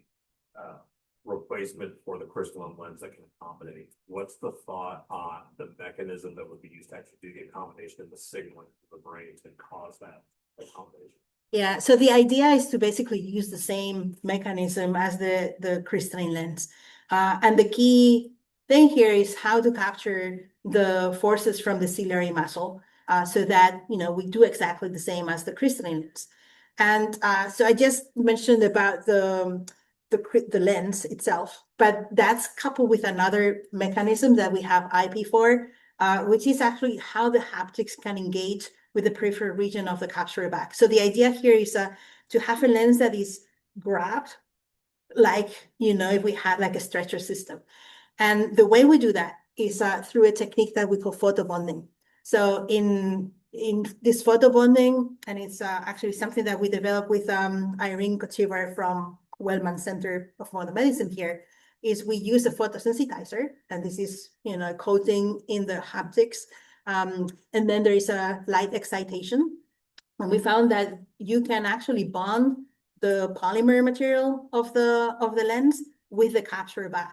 replacement for the crystalline lens that can accommodate, what's the thought on the mechanism that would be used to actually do the accommodation of the signaling to the brain to cause that accommodation? Yeah, so the idea is to basically use the same mechanism as the crystalline lens. And the key thing here is how to capture the forces from the ciliary muscle so that, we do exactly the same as the crystalline lens. And so I just mentioned about the lens itself, but that's coupled with another mechanism that we have IP for, which is actually how the haptics can engage with the peripheral region of the capsular bag. So the idea here is to have a lens that is grabbed, like, if we had like a stretcher system. And the way we do that is through a technique that we call photobonding. So in this photobonding, and it's actually something that we developed with Irene Kotivar from Wellman Center of Modern Medicine here, is we use a photosensitizer, and this is, coating in the haptics. And then there is a light excitation. And we found that you can actually bond the polymer material of the lens with the capsular bag.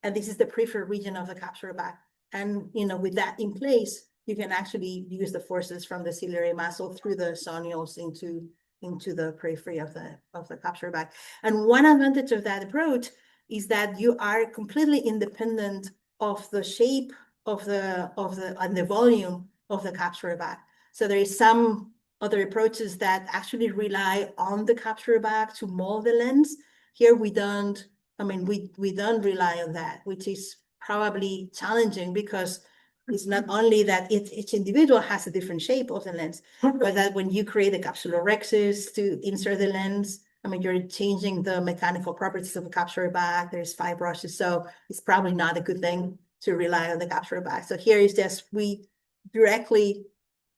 And this is the peripheral region of the capsular bag. And, with that in place, you can actually use the forces from the ciliary muscle through the sonules into the periphery of the capsular bag. And one advantage of that approach is that you are completely independent of the shape and the volume of the capsular bag. So there is some other approaches that actually rely on the capsular bag to mold the lens. Here we don't rely on that, which is probably challenging because it's not only that each individual has a different shape of the lens, but that when you create a capsulorhexis to insert the lens, you're changing the mechanical properties of the capsular bag. There's fibrosses, so it's probably not a good thing to rely on the capsular bag. So here is just we directly,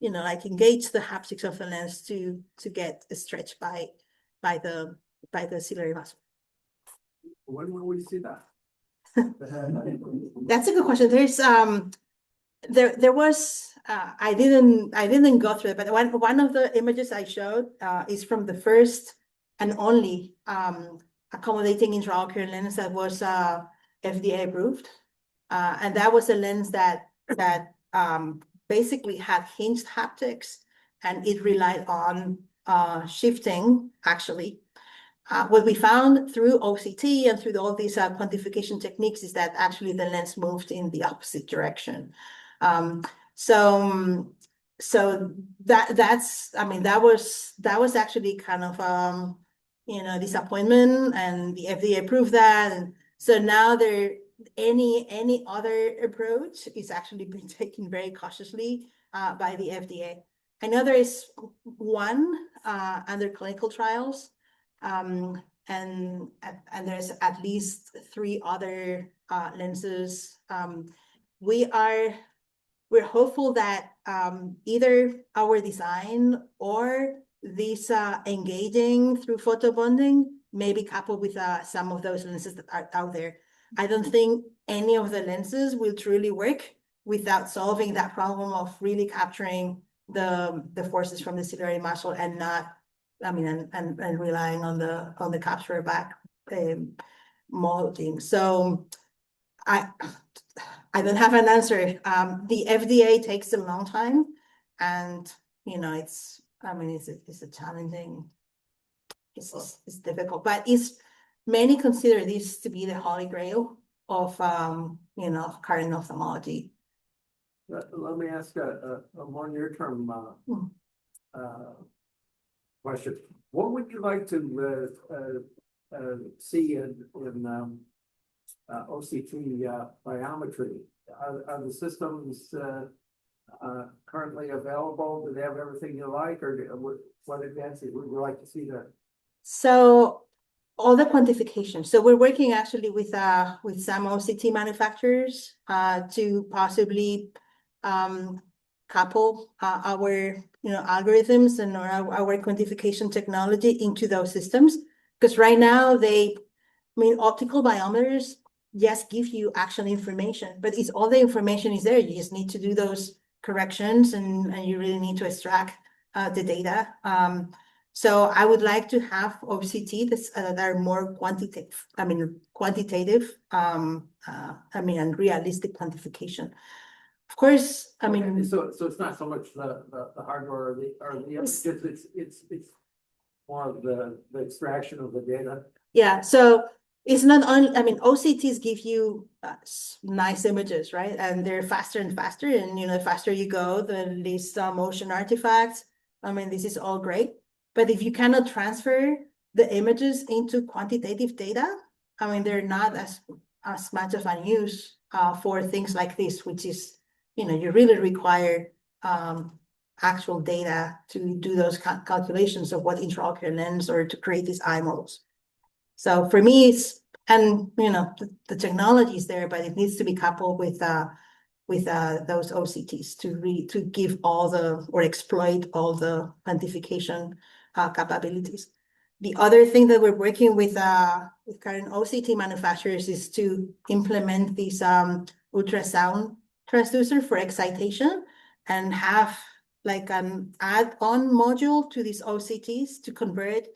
engage the haptics of the lens to get a stretch by the ciliary muscle. When will we see that? That's a good question. There's there was I didn't go through it, but one of the images I showed is from the first and only accommodating intraocular lens that was FDA approved, and that was a lens that basically had hinged haptics, and it relied on shifting actually. What we found through OCT and through all these quantification techniques is that actually the lens moved in the opposite direction. So that was actually kind of disappointment, and the FDA approved that, and so now any other approach is actually being taken very cautiously by the FDA. I know there is one under clinical trials, and there's at least 3 other lenses. We're hopeful that either our design or this engaging through photobonding may be coupled with some of those lenses that are out there. I don't think any of the lenses will truly work without solving that problem of really capturing the forces from the ciliary muscle and not, and relying on the capsular bag molding. So I don't have an answer. The FDA takes a long time, and it's a challenging. It's difficult, but many consider this to be the holy grail of current ophthalmology. Let me ask a more near-term, question. What would you like to, see in OCT, biometry? Are the systems, currently available? Do they have everything you like, or what advances would you like to see there? So all the quantification. So we're working actually with some OCT manufacturers to possibly couple our algorithms and our quantification technology into those systems. Because right now optical biometers just give you actual information, but it's all the information is there. You just need to do those corrections and you really need to extract the data. So I would like to have OCT that are more quantitative, and realistic quantification. Of course, So it's not so much the hardware or the It's- it's more of the extraction of the data. yeah, so it's not only, OCTs give you nice images, right? And they're faster and faster, and the faster you go, the least motion artifacts. This is all great. But if you cannot transfer the images into quantitative data, they're not as much of a use for things like this, which is, you really require actual data to do those calculations of what intraocular lens or to create these eye models. So for me, the technology is there, but it needs to be coupled with those OCTs to give or exploit all the quantification capabilities. The other thing that we're working with current OCT manufacturers is to implement this ultrasound transducer for excitation and have like an add-on module to these OCTs to convert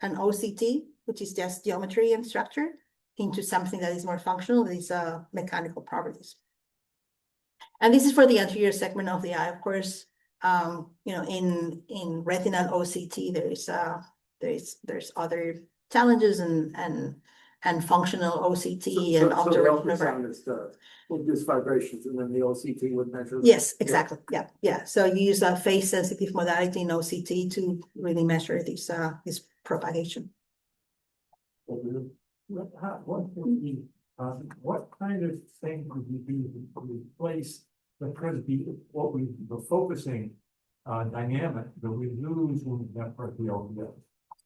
an OCT, which is just geometry and structure, into something that is more functional, these mechanical properties. And this is for the anterior segment of the eye, of course. In retinal OCT, there's other challenges and functional OCT and So the ultrasound is to induce vibrations, and then the OCT would measure. Yes, exactly. Yeah. So you use a phase sensitive modality in OCT to really measure this propagation. What kind of thing could you do to replace what we were focusing on dynamic that we lose when we have the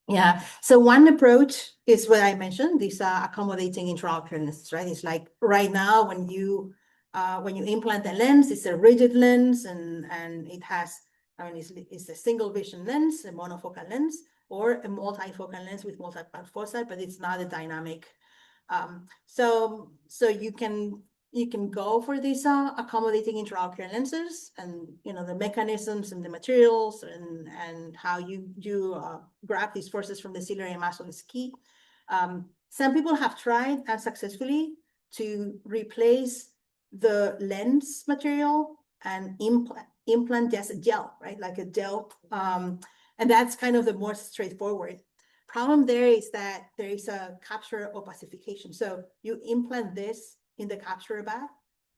Yeah. So one approach is what I mentioned, this accommodating intraocular lenses, right? It's like right now when you implant a lens, it's a rigid lens and it has, it's a single vision lens, a monofocal lens, or a multifocal lens with multiple foci, but it's not a dynamic. So you can go for these accommodating intraocular lenses, and the mechanisms and the materials and how you grab these forces from the ciliary muscle is key. Some people have tried unsuccessfully to replace the lens material and implant just a gel, right? Like a gel, and that's kind of the more straightforward. Problem there is that there is a capsular opacification. So you implant this in the capsular bag,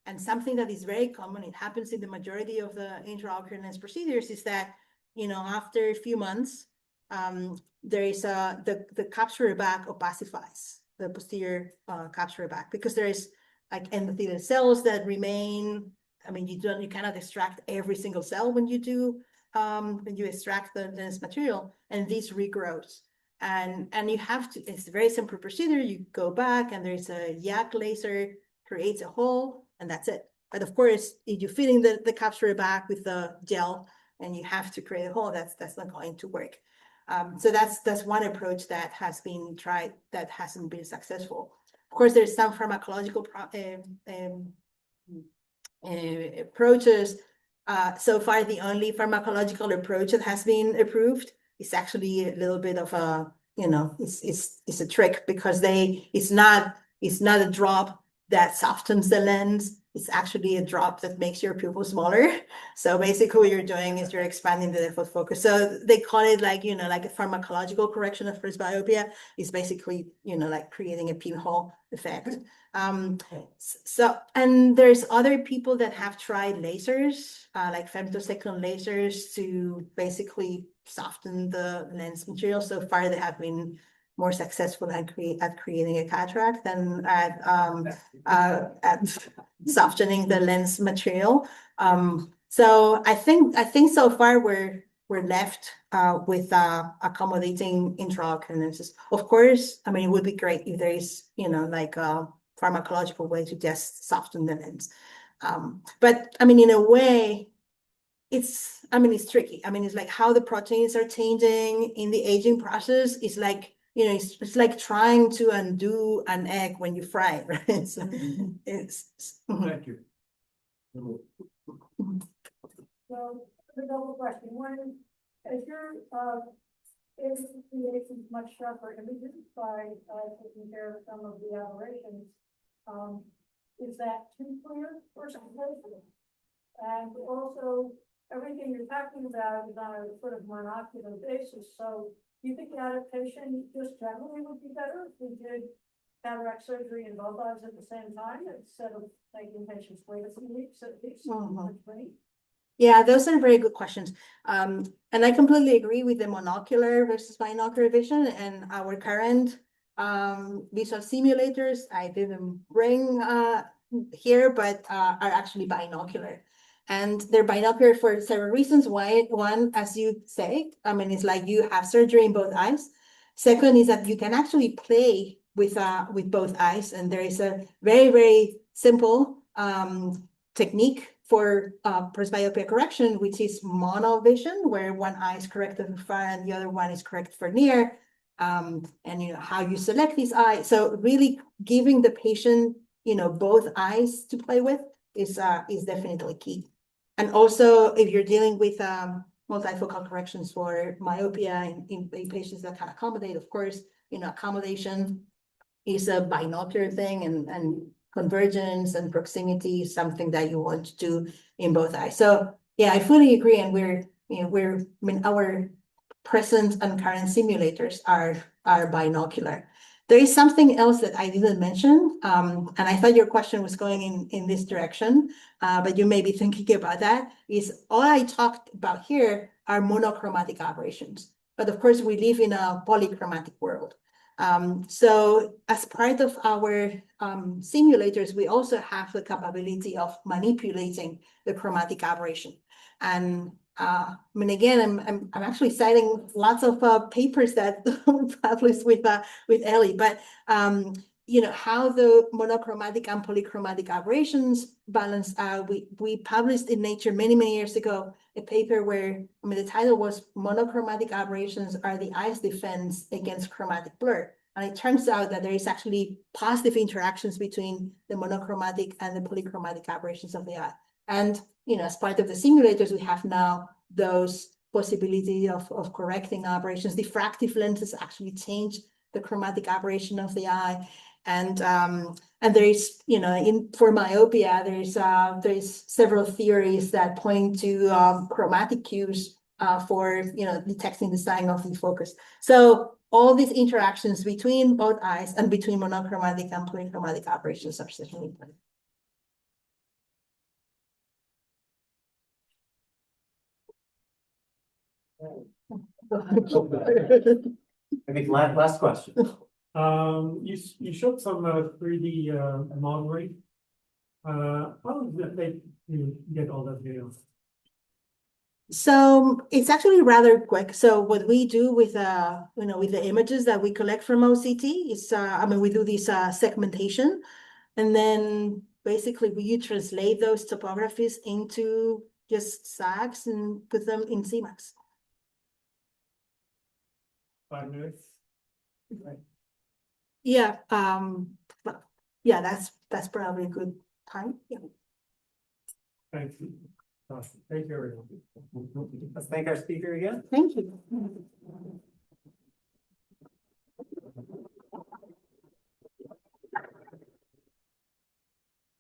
and something that is very common, it happens in the majority of the intraocular lens procedures, is that after a few months, there is the capsular bag opacifies the posterior capsular bag, because there is like endothelial cells that remain. You cannot extract every single cell when you extract the lens material, and this regrows. And you have to, it's a very simple procedure. You go back and there's a yak laser, creates a hole, and that's it. But of course, if you fit in the capsular back with the gel and you have to create a hole, that's not going to work. So that's one approach that has been tried that hasn't been successful. Of course, there's some pharmacological approaches. So far, the only pharmacological approach that has been approved is actually a little bit of a, it's a trick, because it's not a drop that softens the lens. it's actually a drop that makes your pupil smaller. So basically what you're doing is you're expanding the depth of focus. So they call it like, like a pharmacological correction of presbyopia. It's basically, like creating a pinhole effect. And there's other people that have tried lasers, like femtosecond lasers to basically soften the lens material. So far, they have been more successful at creating a cataract than at softening the lens material. So I think so far we're left with accommodating intraocular lenses. Of course, I mean, it would be great if there is, like a pharmacological way to just soften the lens. But I mean, in a way, it's tricky. I mean, it's like how the proteins are changing in the aging process is like, it's like trying to undo an egg when you fry it, right? So it's. Thank you. So, the double question, one, as your, is much sharper images by, taking care of some of the aberrations, is that too clear for some places? And also, everything you're talking about is on a sort of monocular basis, so do you think the adaptation just generally would be better if we did cataract surgery in both eyes at the same time instead of making patients wait a few weeks at least? Yeah, those are very good questions. And I completely agree with the monocular versus binocular vision, and our current visual simulators, I didn't bring here, but are actually binocular. And they're binocular for several reasons. One, as you say, I mean, it's like you have surgery in both eyes. Second is that you can actually play with both eyes, and there is a very, very simple technique for presbyopia correction, which is monovision, where one eye is corrected for far and the other one is corrected for near. And how you select this eye. So really giving the patient, both eyes to play with is definitely key. And also, if you're dealing with multifocal corrections for myopia in patients that can accommodate, of course, accommodation is a binocular thing, and convergence and proximity is something that you want to do in both eyes. So yeah, I fully agree. And our present and current simulators are binocular. There is something else that I didn't mention, and I thought your question was going in this direction, but you may be thinking about that, is all I talked about here are monochromatic aberrations. But of course, we live in a polychromatic world. So as part of our simulators, we also have the capability of manipulating the chromatic aberration. And I mean, again, I'm actually citing lots of papers that were published with Ellie, but how the monochromatic and polychromatic aberrations balance out. We published in Nature many years ago a paper where, I mean, the title was "Monochromatic Aberrations Are the Eye's Defense Against Chromatic Blur." And it turns out that there is actually positive interactions between the monochromatic and the polychromatic aberrations of the eye. And as part of the simulators, we have now those possibility of correcting aberrations. Diffractive lenses actually change the chromatic aberration of the eye. And there is, for myopia, there's several theories that point to chromatic cues for detecting the sign of defocus. So all these interactions between both eyes and between monochromatic and polychromatic aberrations are certainly important. I think last question. You showed some 3D modeling. How does that make you get all that data? So it's actually rather quick. So what we do with with the images that we collect from OCT is we do this segmentation, and then basically we translate those topographies into just SAGs and put them in CMAX. 5 minutes? Right. Yeah, yeah, that's probably a good time. Yeah. Thank you. Thank you, everyone. Let's thank our speaker again. Thank you.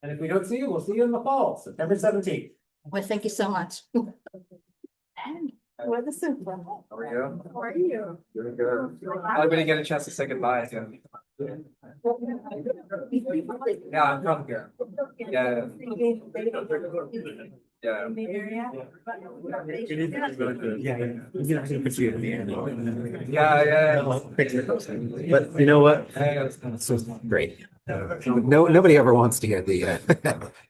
And if we don't see you, we'll see you in the fall, September 17th. Well, thank you so much. And what is it? How are you? How are you? Doing good. I didn't get a chance to say goodbye to him. Yeah, I'm from here. Yeah. Yeah. In the area? Yeah. But you know what? Yeah. Great. Nobody ever wants to hear the,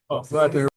Oh, glad to hear.